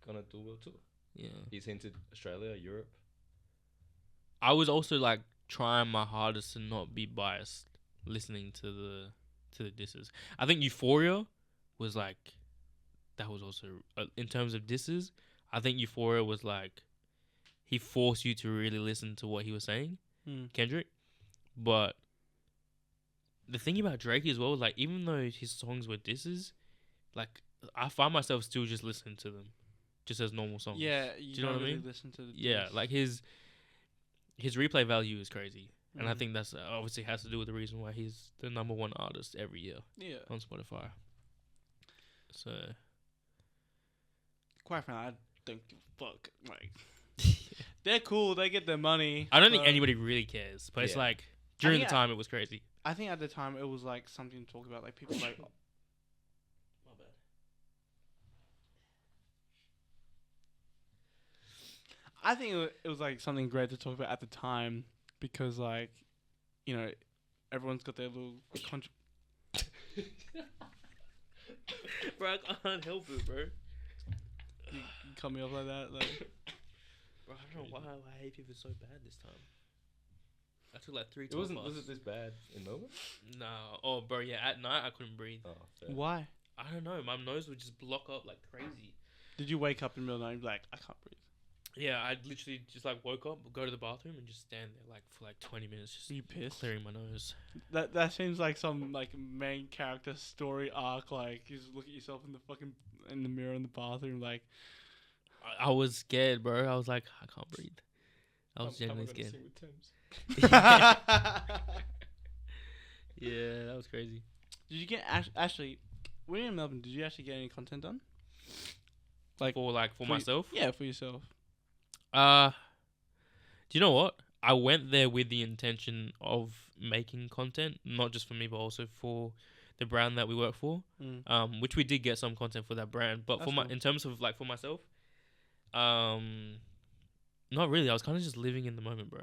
gonna do a world tour. Yeah. He's hinted Australia, Europe. I was also like trying my hardest to not be biased listening to the disses. I think Euphoria was like that was also in terms of disses. I think Euphoria was like he forced you to really listen to what he was saying, Kendrick. But the thing about Drake as well is like even though his songs were disses, like I find myself still just listening to them, just as normal songs. Yeah, Do you you know don't what I really mean? listen to the Yeah, diss. like his replay value is crazy. And I Mhm. think that's obviously has to do with the reason why he's the #1 artist every year Yeah. on Spotify. So Quite frankly, I don't give a fuck. Like, they're cool. They get their money. I don't think but anybody really cares, but it's Yeah. like during the think time it was crazy. I think at the time it was like something to talk about. Like people like. My bad. I think it was like something great to talk about at the time because like, you know, everyone's got their little. Bro, I can't help it, bro. You cut me off like that. Like, Bro, I don't know why I hate people so bad this time. I took like 3 It wasn't. times. Was it this bad in Melbourne? No. Oh, bro, yeah. At night I couldn't breathe. Oh, fair. why? I don't know. My nose would just block up like crazy. Did you wake up in the middle of the night and be like, I can't breathe? Yeah, I literally just like woke up, go to the bathroom, and just stand there like for like 20 minutes, just Are you pissed? clearing my nose. That seems like some like main character story arc. Like you just look at yourself in the mirror in the bathroom. Like I was scared, bro. I was like, I can't breathe. I was How am I genuinely gonna scared. sing with Tems? Yeah, that was crazy. Did you get actually? When you were in Melbourne, did you actually get any content done? Like For for you- myself. Yeah, for yourself. Do you know what? I went there with the intention of making content, not just for me, but also for the brand that we work for. Mm. Which we did get some content for that brand, but That's for cool. in terms of like for myself, not really. I was kind of just living in the moment, bro.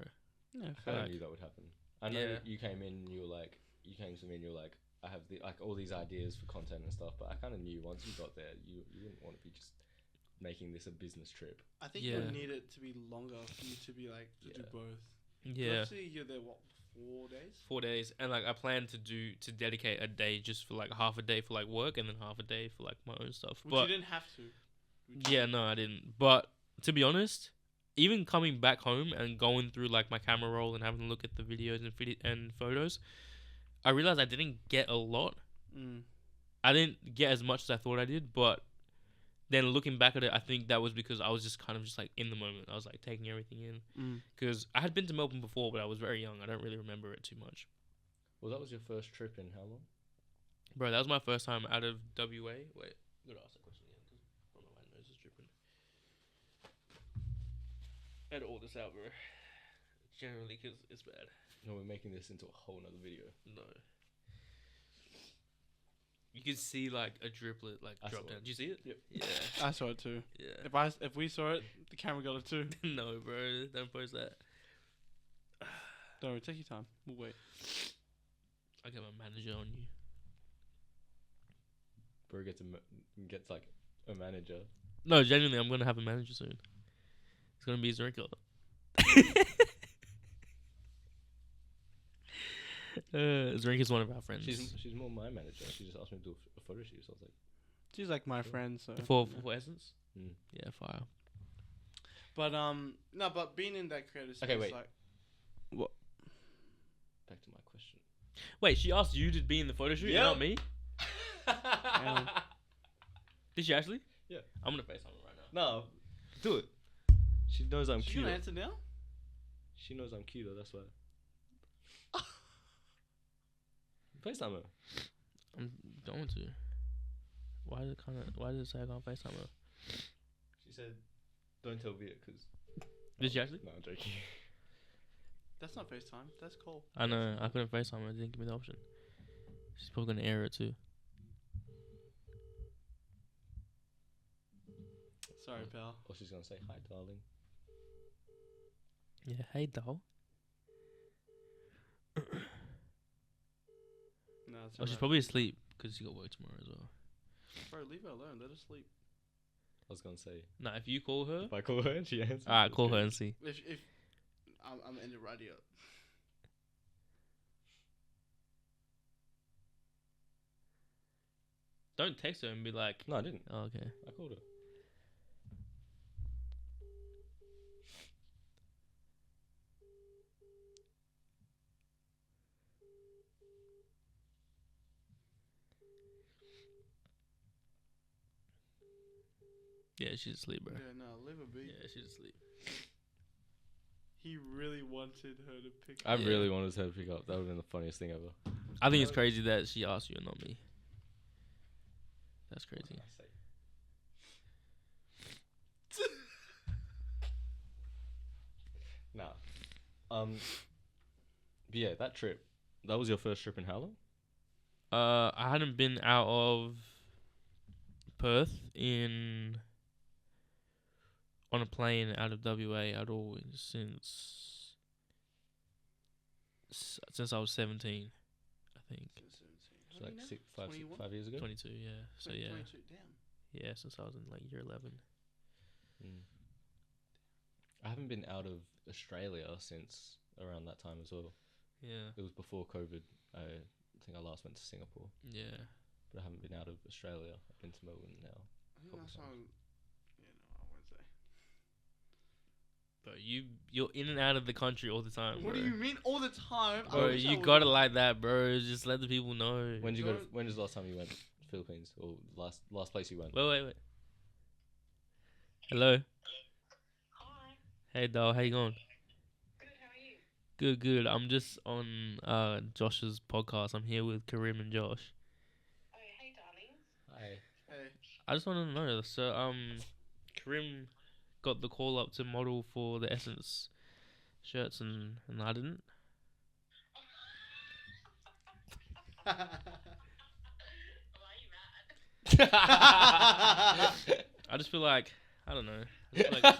Yeah, I fair. kind of knew that would happen. I know Yeah. you came in and you came to me and you were like, I have all these ideas for content and stuff, but I kind of knew once you got there, you wouldn't want to be just making this a business trip. I think Yeah. you need it to be longer for you to be like to do Yeah. both. Yeah. Obviously, you're there 4 days. 4 days, and like I plan to dedicate a day just for like half a day for like work, and then half a day for like my own stuff. Which But you didn't have to. yeah, no, I didn't. But to be honest, even coming back home and going through like my camera roll and having a look at the videos and photos, I realized I didn't get a lot. I didn't get as much as I thought I did, but then looking back at it, I think that was because I was just kind of just like in the moment. I was like taking everything in because I had been to Melbourne before, but I was very young. I don't really remember it too much. Well, that was your first trip in how long? Bro, that was my first time out of WA. Wait, I'm gonna ask that question again because I don't know why my nose is dripping. I had to all this out, bro. Generally, because it's bad. No, we're making this into a whole nother video. No. You can see like a driplet like I drop saw down. it. Did you see it? Yep. Yeah. I saw it too. Yeah. If we saw it, the camera got it too. No, bro. Don't post that. Don't worry, take your time. We'll wait. I got my manager on you. Bro gets like a manager. No, genuinely, I'm gonna have a manager soon. It's gonna be Zrinka. Zrinka's one of our friends. She's more my manager. She just asked me to do a photo shoot. So I was like, She's like my friend, so. For Essence. Mm. Yeah, fire. But no, but being in that creative space, Okay, wait. like, back to my question. Wait, she asked you to be in the photo shoot, Yep. not me? Did she actually? Yeah. I'm gonna FaceTime her right now. No, do it. She knows I'm she cute. gonna answer now? She knows I'm cute. That's why. FaceTime her. I'm going to. Why did it say I can't FaceTime her? She said, "Don't tell Veer," because. Did she actually? No, I'm joking. That's not FaceTime. That's call. I know. I couldn't FaceTime her. It didn't give me the option. She's probably gonna air it too. Sorry, pal. Or she's gonna say, "Hi, darling." Yeah. Hey, doll. No, it's Oh, she's probably asleep because she got work tomorrow as well. Bro, leave her alone. Let her sleep. I was gonna say, Nah, if you call her, if I call her and she answers. alright, that's call her good. and see. If I'm ending right here. Don't text her and be like, No, I didn't. oh, okay. I called her. Yeah, she's asleep, bro. Yeah, no, leave her be. Yeah, she's asleep. He really wanted her to pick. I Yeah. really wanted her to pick up. That would have been the funniest thing ever. I think it's crazy that she asked you and not me. That's What crazy. can I say? Nah. But yeah, that trip. That was your first trip in how long? I hadn't been out of Perth on a plane out of WA at all since I was 17, I think. It's like 5 years ago. 22, yeah. So yeah, 22, damn. yeah, since I was in like year 11. Mm. I haven't been out of Australia since around that time as well. Yeah, It was before COVID. I think I last went to Singapore, yeah. but I haven't been out of Australia. I've been to Melbourne now. I think Couple last times. time. Yeah, no, I won't say. But you're in and out of the country all the time. What bro. do you mean all the time? I Bro, wish I you was- got it like that, bro. Just let the people know. When did you go? Don't- When was the last time you went to Philippines, or last place you went? Wait. Hello. Hi. Hey, doll. How you going? Good, how are you? Good. I'm just on Josh's podcast. I'm here with Karim and Josh. Oh, hey, darlings. Hi. Hey, I just wanted to know. So, Karim got the call up to model for the Essence shirts, and I didn't. Why are you mad? I just feel like I don't know. I just feel like You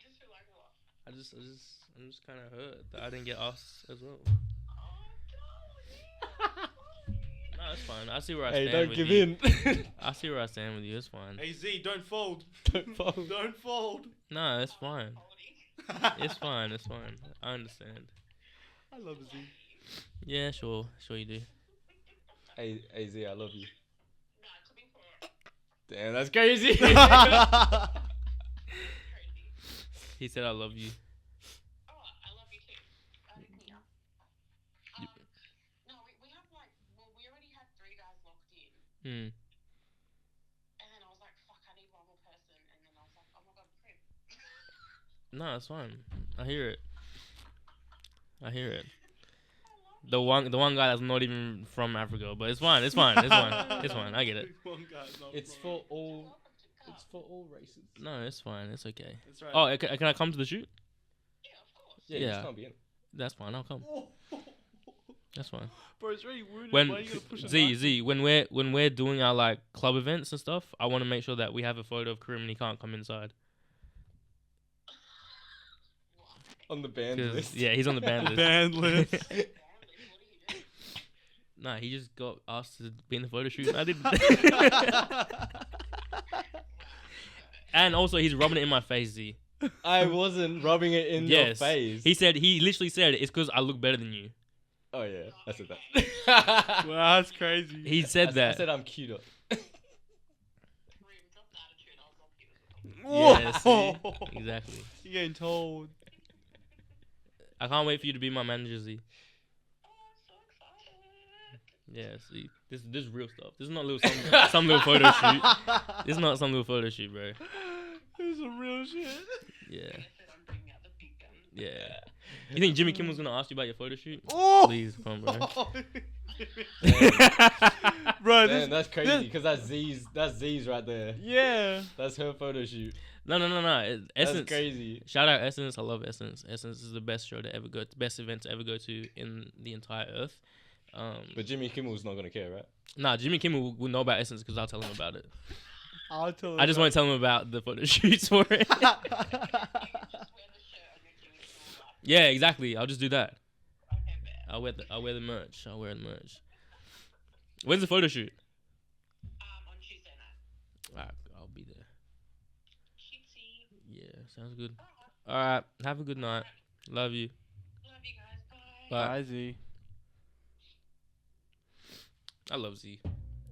just feel like what? I'm just kind of hurt that I didn't get asked as well. Oh, No, it's fine. I see where I Hey, stand don't with give you. in. I see where I stand with you. It's fine. hey Z, don't fold. Don't fall. Don't fold. No, it's fine. darling. It's fine. It's fine. I understand. I love Z. Yeah, sure you do. Hey, AZ, I love you. No, to be fair, Damn, that's crazy. crazy. He said I love you. Oh, I love you too. Yeah. No, we have like, well, we already had 3 guys locked in. Hmm. And then I was like, fuck, I need one more person. And then I was like, oh my god, Crib. No, it's fine. I hear it. The one guy that's not even from Africa, but it's fine. It's fine. I get it. One guy, not It's from- for all. It's for all races. No, it's fine. It's okay. That's right. Oh, can I come to the shoot? Yeah, of course. Yeah, you Yeah. just can't be in. That's fine. I'll come. That's fine. Bro, it's really wounded. When Why are you gonna push it Z when we're doing our like club events and stuff, I want to make sure that we have a photo of Karim and he can't come inside. On the band 'Cause, list. yeah, he's on the band list. Band list. What did he do? Nah, he just got asked to be in the photo shoot. And I did. And also, he's rubbing it in my face, Z. I wasn't rubbing it in your Yes. face. He literally said it's because I look better than you. Oh yeah, I said that. Wow, that's crazy. He said I that. said I'm cuter. Kareem, drop the attitude. I'll drop you. Yeah, Whoa. see? Exactly. You're getting told. I can't wait for you to be my manager, Z. Oh, I'm so excited. Yeah, see, this is real stuff. This is not some little photo shoot. This is not some little photo shoot, bro. This is some real shit. Yeah, I said I'm bringing out the big gun. yeah. You think Jimmy Kimmel's gonna ask you about your photo shoot? Oh! Please, come on, bro. Bro, Damn, that's crazy because that's Z's right there. yeah. That's her photo shoot. No. That's Essence. crazy. Shout out Essence. I love Essence. Essence is the best show to ever go. Best event to ever go to in the entire earth. But Jimmy Kimmel's not gonna care, right? Nah, Jimmy Kimmel will know about Essence because I'll tell him about it. I'll tell him. I just want to tell him about the photo shoots for it. You can just wear the shirt on your Jimmy Kimmel Live. Yeah, exactly. I'll just do that. Okay, bet. I'll wear the merch. When's the photo shoot? On Tuesday night. Alright, I'll be there. Cutesy. Yeah, sounds good. Alright, have a good night. Love you. Love you guys. Bye. Bye. Bye, Z. I love Z.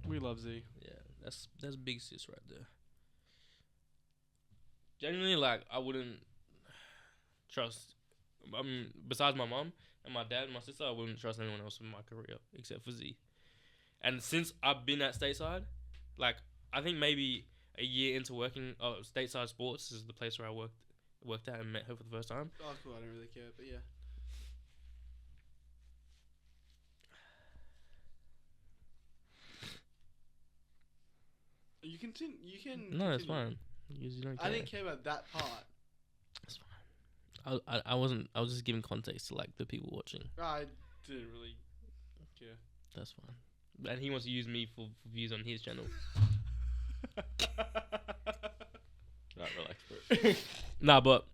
We love Z. Yeah, that's big sis right there. Genuinely, like I wouldn't trust. I mean, besides my mom and my dad and my sister, I wouldn't trust anyone else in my career except for Z. And since I've been at Stateside, like I think maybe a year into working, Stateside Sports is the place where I worked at and met her for the first time. Oh, cool. I don't really care, but yeah. You can. You can. No, it's continue. fine. You don't care. I didn't care about that part. It's fine. I wasn't. I was just giving context to like the people watching. I didn't really care. That's fine. And he wants to use me for views on his channel. Right, relax, bro. Nah, but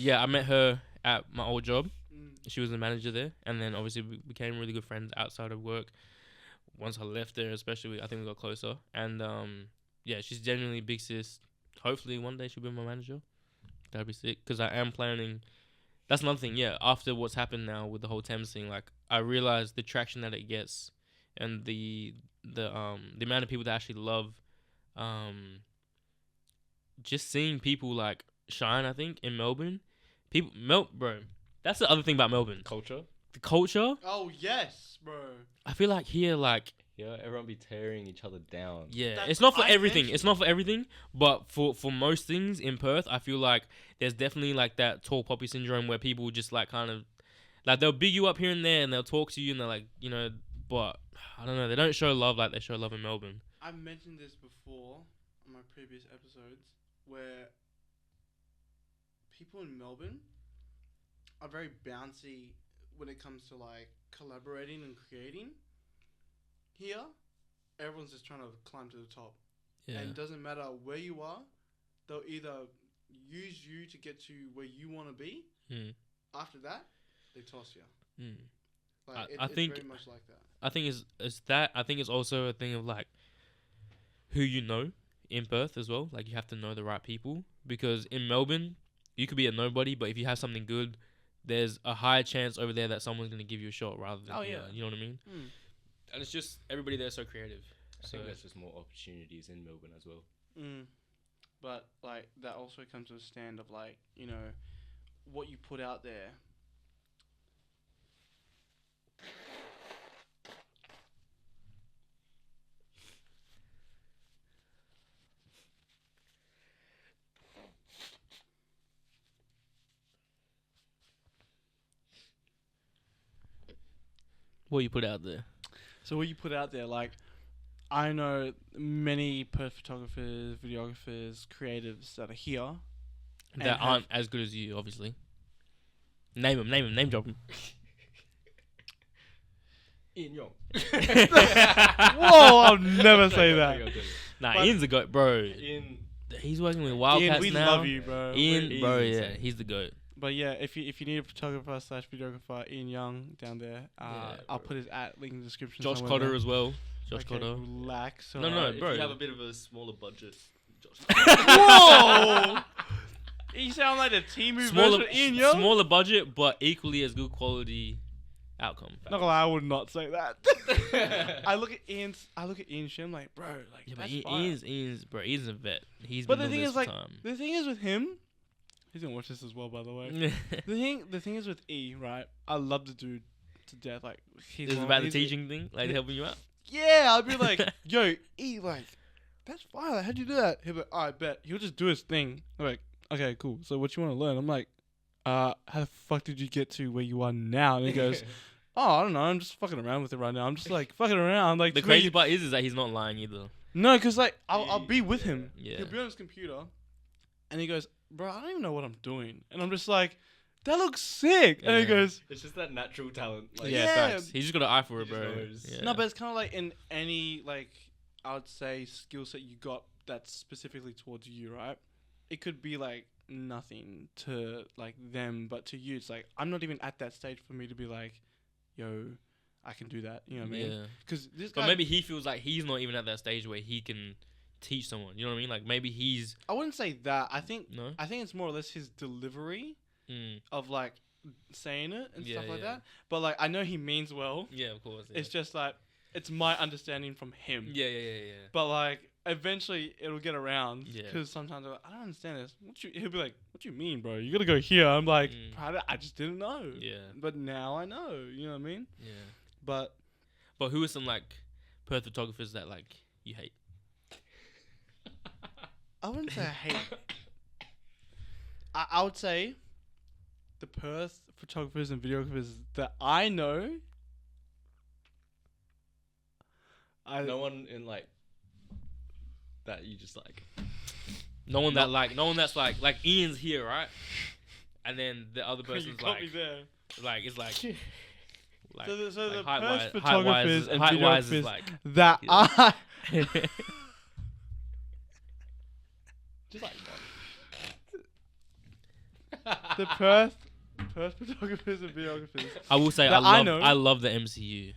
yeah, I met her at my old job. Mm. She was the manager there, and then obviously we became really good friends outside of work. Once I left there, especially, I think we got closer. And yeah, she's genuinely big sis. Hopefully one day she'll be my manager. That'd be sick. Because I am planning. That's another thing. Yeah, after what's happened now with the whole Tems thing, like I realized the traction that it gets, and the amount of people that actually love, just seeing people like shine. I think in Melbourne, bro. That's the other thing about Melbourne. Culture. The culture. Oh yes, bro. I feel like here, like. Yeah, everyone be tearing each other down. Yeah, That's it's not for what I everything. mentioned. It's not for everything, but for most things in Perth, I feel like there's definitely like that tall poppy syndrome where people just like kind of like they'll big you up here and there and they'll talk to you and they're like, you know, but I don't know, they don't show love like they show love in Melbourne. I've mentioned this before on my previous episodes where people in Melbourne are very bouncy when it comes to like collaborating and creating. Here, everyone's just trying to climb to the top. Yeah, And it doesn't matter where you are, they'll either use you to get to where you want to be. Mm. After that, they toss you. Mm. Like, I think- it's very much like that. I think it's that. I think it's also a thing of like who you know in Perth as well. Like you have to know the right people because in Melbourne, you could be a nobody, but if you have something good, there's a higher chance over there that someone's gonna give you a shot rather than here. You know what I mean? And it's just everybody there's so creative. I So think there's just more opportunities in Melbourne as well. But like that also comes to a stand of like, you know, what you put out there. what you put out there. So what you put out there, like, I know many photographers, videographers, creatives that are here and That have- aren't as good as you, obviously. Name them, name drop them. Ian Young. Whoa, I'll never say that. Nah, But- Ian's the goat, bro. Ian, He's working with Ian, Wildcats we now. love you, bro. Ian, bro, Ian's yeah, insane. he's the goat. But yeah, if you need a photographer / videographer, Ian Young down there, Yeah, I'll bro. put his link in the description. Josh somewhere Cotter there. as well. Josh Okay, Cotter. relax. No, alright. if bro. you have a bit of a smaller budget, Josh. Whoa! You sound like the Temu Smaller, version of Ian Young. smaller budget, but equally as good quality outcome. Not gonna lie, I would not say that. I look at Ian shit, I'm like, bro, like Yeah, but that's fire. Ian's a vet. He's But been the doing thing this is, for like, time. the thing is with him, he's gonna watch this as well, by the way. the thing is with E, right? I love the dude to death. Like, he's This is one- about the he's- teaching thing, like helping you out. Yeah, I'd be like, yo, E, like, that's fire. Like, how'd you do that? He'll be like, I bet. He'll just do his thing. I'm like, okay, cool. So what you want to learn? I'm like, how the fuck did you get to where you are now? And he goes, oh, I don't know. I'm just fucking around with it right now. I'm just like fucking around. Like The to me- crazy part is that he's not lying either. No, because like I'll be with him. Yeah. He'll be on his computer, and he goes, bro, I don't even know what I'm doing. And I'm just like, that looks sick. And he Yeah. goes, It's just that natural talent. Like, yeah, Yeah. facts. He's just got an eye for it, He just bro. knows. Yeah. no, but it's kind of like in any like I would say skill set you got that's specifically towards you, right? It could be like nothing to like them, but to you, it's like I'm not even at that stage for me to be like, yo, I can do that. You know what I mean? Yeah. Because this But guy, maybe he feels like he's not even at that stage where he can teach someone. You know what I mean? Like maybe he's I wouldn't say that. I think no. it's more or less his delivery Mm. of like saying it and Yeah, stuff like yeah. that. But like I know he means well. Yeah, of course. Yeah. It's just like it's my understanding from him. yeah. But like eventually it'll get around. Yeah. Because sometimes I'm like, I don't understand this. He'll be like, what you mean, bro? You gotta go here. I'm like, Mm. "Bro, I just didn't know. Yeah. But now I know. You know what I mean? Yeah. But But who are some like Perth photographers that like you hate? I wouldn't say I hate. I would say the Perth photographers and videographers that I know. no one in like that you just like. No one that's like Ian's here, right? And then the other You person's got me like there. it's like So the height-wise- Perth height-wise photographers is- and height-wise is videographers like that yeah. I Just like the Perth photographers and videographers. I will say that I I know. love the MCU.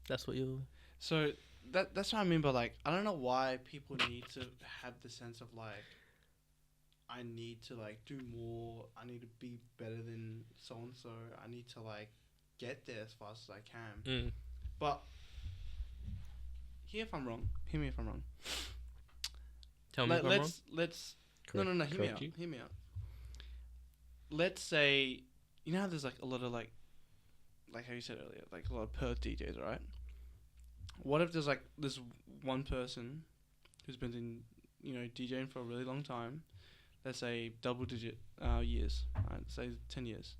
That's what you. So that's what I mean by like I don't know why people need to have the sense of like I need to like do more, I need to be better than so and so, I need to like get there as fast as I can. But hear me if I'm wrong. Tell me if I'm wrong. Let's no, hear me correct out. you. Hear me out. Let's say you know how there's like a lot of like how you said earlier, like a lot of Perth DJs, right? What if there's like this one person who's been in, DJing for a really long time, let's say double digit years, right? Say 10 years.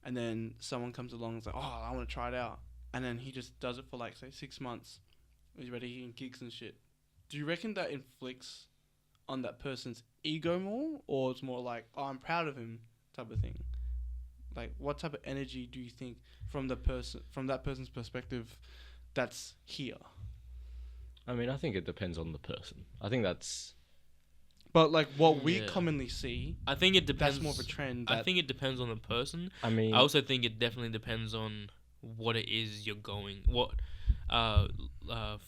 And then someone comes along and is like, oh, I want to try it out. And then he just does it for like, say, 6 months. He's ready in gigs and shit. Do you reckon that inflicts on that person's ego more? Or it's more like, oh, I'm proud of him type of thing? Like, what type of energy do you think from that person's perspective that's here? I mean, I think it depends on the person. I think that's. But like what we Yeah. commonly see, I think it depends. that's more of a trend. I think it depends on the person. I mean, I also think it definitely depends on what it is you're going, what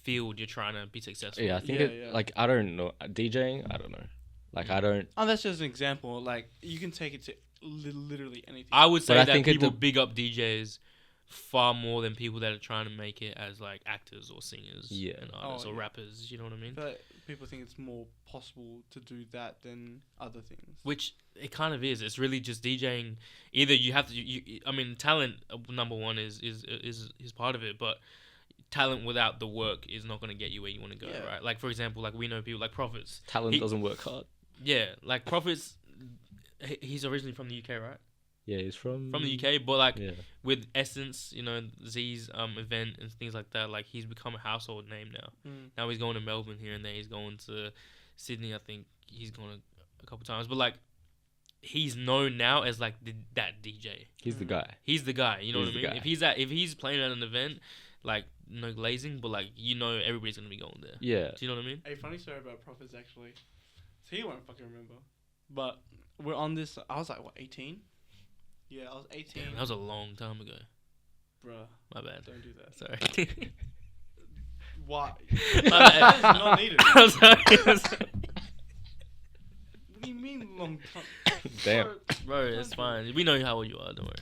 field you're trying to be successful. yeah, I think Yeah. like I don't know DJing. I don't know. Like I don't. Oh, that's just an example. Like you can take it to literally anything. I would say But I that think it people de- big up DJs far more than people that are trying to make it as like actors or singers Yeah. and artists or yeah. rappers. You know what I mean? But people think it's more possible to do that than other things. Which it kind of is. It's really just DJing. Either you have to. I mean, talent number one is part of it, but talent without the work is not going to get you where you want to go, Yeah. right? Like for example, like we know people like Prophets. Talent He- doesn't work hard. Yeah, like Prophets. He's originally from the UK, right? Yeah, he's from From the UK, but like Yeah. with Essence, you know, Z's event and things like that, like he's become a household name now. Now he's going to Melbourne here and there. He's going to Sydney. I think he's gone a couple times, but like he's known now as like that DJ. He's the guy. He's the guy. You know He's what I the mean? guy. If he's playing at an event, like no glazing, but like you know everybody's gonna be going there. Yeah. Do you know what I mean? A funny story about Prophets actually. So he won't fucking remember. But we're on this. I was like what 18? Yeah, I was 18. Damn, that was a long time ago. Bruh, My bad. don't do that. Sorry. Why? My That is bad. not needed. I'm sorry. What do you mean long time? Damn. Bro, it's fine. We know how old you are. Don't worry.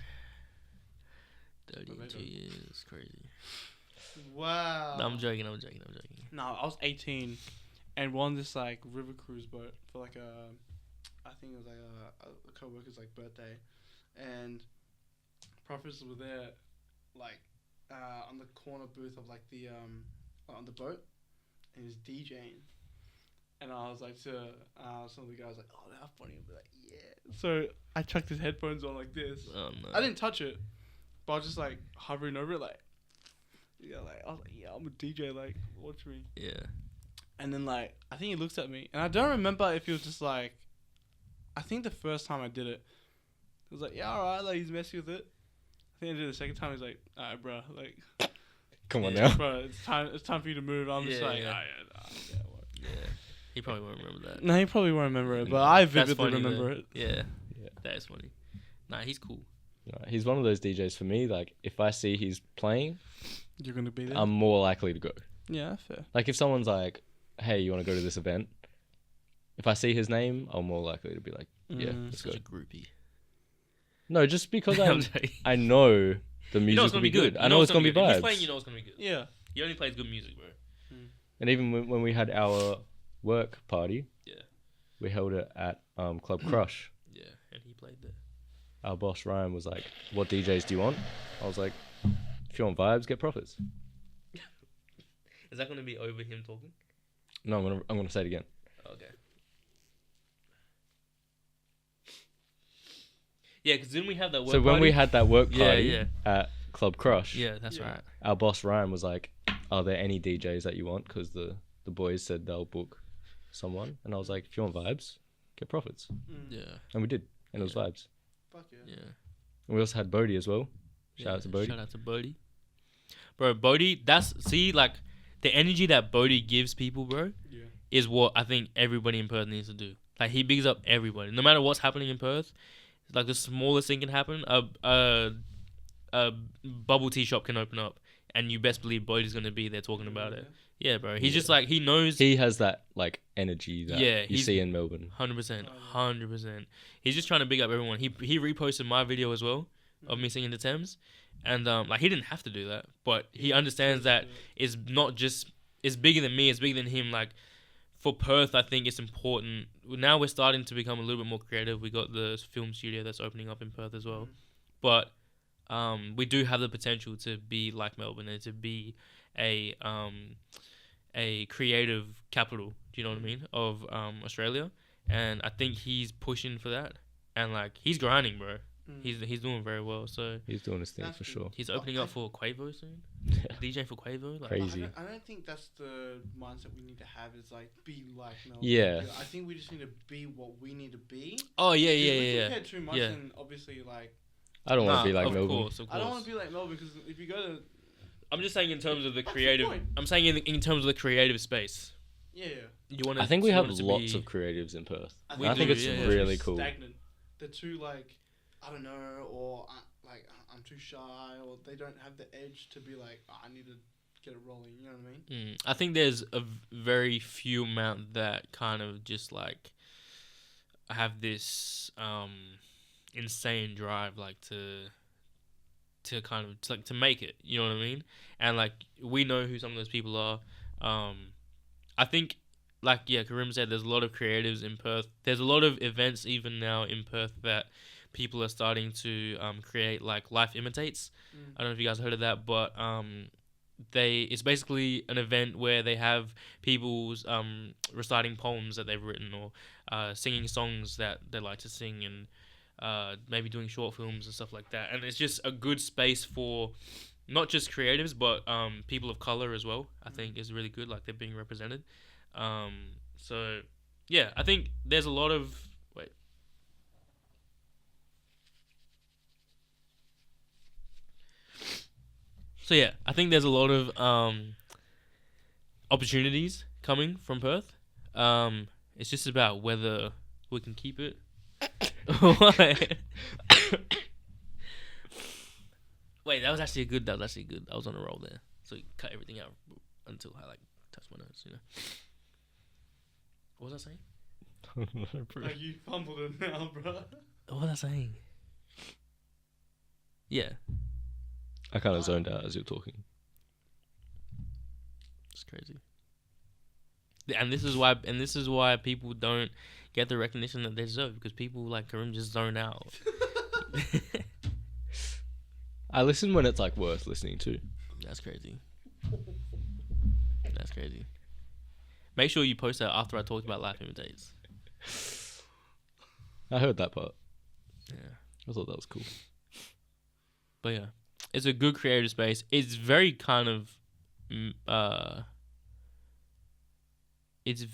Maybe. 32 years, crazy. Wow. No, I'm joking. No, I was 18, and we're on this like river cruise boat for like I think it was like a co-worker's like birthday, and Prophets were there, like on the corner booth of like the on the boat, and he was DJing, and I was like to some of the guys like, oh, they're funny, and be like, yeah. So I chucked his headphones on like this. Oh no. I didn't touch it, but I was just like hovering over it, like, yeah, like I was like, yeah, I'm a DJ, like, watch me. Yeah. And then like I think he looks at me, and I don't remember if he was just like, I think the first time I did it, he was like, yeah, alright, like he's messy with it. I think I did it the second time. He's like, alright, bro, like, Come on Yeah. now. bro, it's time for you to move. I'm just Yeah, like, yeah. alright, yeah, what? Yeah. He probably won't remember that. No, he probably won't remember it, but I That's vividly funny, remember though. it. Yeah. Yeah. That is funny. Nah, he's cool. He's one of those DJs for me. Like, if I see he's playing, You're gonna be there. I'm more likely to go. Yeah, fair. Like, if someone's like, "Hey, you want to go to this event?" If I see his name, I'm more likely to be like, "Yeah, let's go." Such a groupie. No, just because I'm joking. I know the You music know it's will gonna be be good. I know it's gonna be good. If vibes. he's playing, you know it's gonna be good. Yeah. He only plays good music, bro. And even when we had our work party, Yeah. we held it at Club Crush. Yeah, and he played there. Our boss Ryan was like, "What DJs do you want?" I was like, "If you want vibes, get Prophets." Is that gonna be over him talking? No, I'm gonna say it again. Okay. Yeah, because didn't we have that work So when party? we had that work Yeah, party yeah. at Club Crush, Yeah, that's Yeah. right. our boss Ryan was like, "Are there any DJs that you want?" Because the boys said they'll book someone, and I was like, "If you want vibes, get Prophets," Yeah, and we did, and it was Yeah. vibes. Fuck yeah. yeah. And we also had Bodie as well. Shout out to Bodie. Shout out to Bodie. Bro, Bodie, like, the energy that Bodie gives people, bro, Yeah. is what I think everybody in Perth needs to do. Like, he bigs up everybody. No matter what's happening in Perth, like, the smallest thing can happen. A bubble tea shop can open up, and you best believe Bodie's going to be there talking about it. Yeah, bro. He's just, like, he knows... He has that like energy that Yeah, you he's- see in Melbourne. 100%. 100%. He's just trying to big up everyone. He reposted my video as well of me singing the Tems. And, like, he didn't have to do that. But he understands that it's not just... It's bigger than me. It's bigger than him. Like, for Perth, I think it's important. Now we're starting to become a little bit more creative. We got the film studio that's opening up in Perth as well. But we do have the potential to be like Melbourne and to be a creative capital, do you know what I mean, of Australia. And I think he's pushing for that. And, like, he's grinding, bro. He's doing very well. So He's doing his thing That's for good. sure. he's opening up for Quavo soon. Yeah. DJ for Quavo. Like, Crazy. I don't think that's the mindset we need to have. Is like be like Melbourne. Yeah. I think we just need to be what we need to be. Oh, yeah, Because yeah, we yeah, yeah. compare too much, Yeah. and obviously, like, I don't want to be like of Melbourne. course, of course. I don't want to be like Melbourne because if you go to I'm just saying in terms of the What's the creative. point? I'm saying in terms of the creative space. Yeah. You want? I think we have lots of creatives in Perth. We I think do, it's yeah, yeah. really Too cool. Stagnant. They're too like, I don't know, or I'm too shy, or they don't have the edge to be like, I need to get it rolling. You know what I mean? I think there's a very few amount that kind of just like have this insane drive, like to kind of like to make it. You know what I mean? And like we know who some of those people are. I think, like Karim said, there's a lot of creatives in Perth. There's a lot of events even now in Perth that people are starting to create, like Life Imitates. I don't know if you guys heard of that, but it's basically an event where they have people's reciting poems that they've written, or singing songs that they like to sing, and maybe doing short films and stuff like that. And it's just a good space for not just creatives, but people of color as well. I think is really good. Like they're being represented. So yeah, I think there's a lot of So yeah, I think there's a lot of opportunities coming from Perth. It's just about whether we can keep it. Wait, that was actually good. I was on a roll there. So you cut everything out until I like touched my nose. You know. What was I saying? Like you fumbled it now, bro. What was I saying? Yeah, I kind of zoned out as you're talking. it's crazy. And this is why people don't get the recognition that they deserve, because people like Karim just zone out. I listen when it's like worth listening to. That's crazy. That's crazy. Make sure you post that after I talked about Life Imitates. I heard that part. Yeah. I thought that was cool. But yeah, it's a good creative space. It's very kind of, it's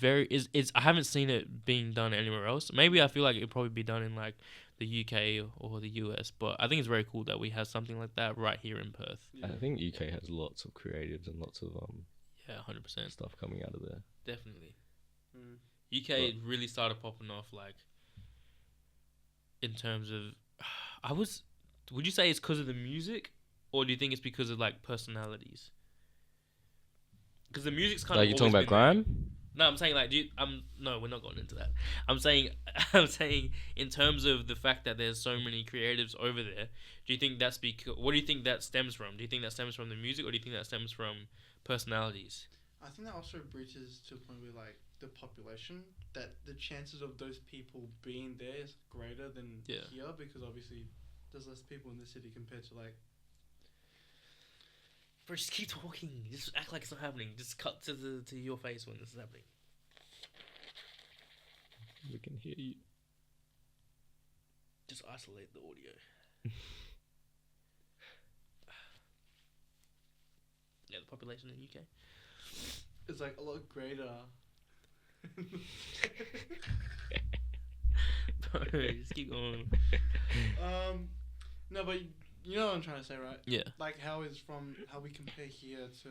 I haven't seen it being done anywhere else. Maybe I feel like it'd probably be done in like the UK or the US, but I think it's very cool that we have something like that right here in Perth. Yeah. I think UK has lots of creatives and lots of Yeah, 100%. stuff coming out of there. Definitely. Mm. UK really started popping off, like, in terms of, would you say it's because of the music, or do you think it's because of like personalities? Because the music's kind Like of you're talking always about been there. grime? No, I'm saying like, no, we're not going into that. I'm saying in terms of the fact that there's so many creatives over there. Do you think that's what do you think that stems from? Do you think that stems from the music, or do you think that stems from personalities? I think that also breaches to a point where like the population, that the chances of those people being there is greater than Yeah. here, because obviously there's less people in the city compared to like. Bro, just keep talking. Just act like it's not happening. Just cut to your face when this is happening. We can hear you. Just isolate the audio. Yeah, the population in the UK. It's like a lot greater. Bro, just keep going. No, but you know what I'm trying to say, right? Yeah. Like how we compare here to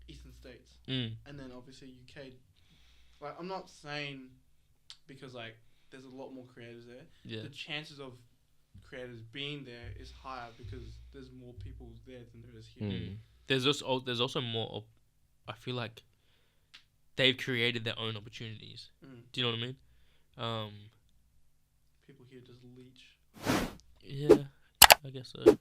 Eastern States, Mm. and then obviously UK. Like I'm not saying because like there's a lot more creators there. Yeah. The chances of creators being there is higher because there's more people there than there is here. Mm. There's also more. I feel like they've created their own opportunities. Mm. Do you know what I mean? People here just leech. Yeah, I guess so.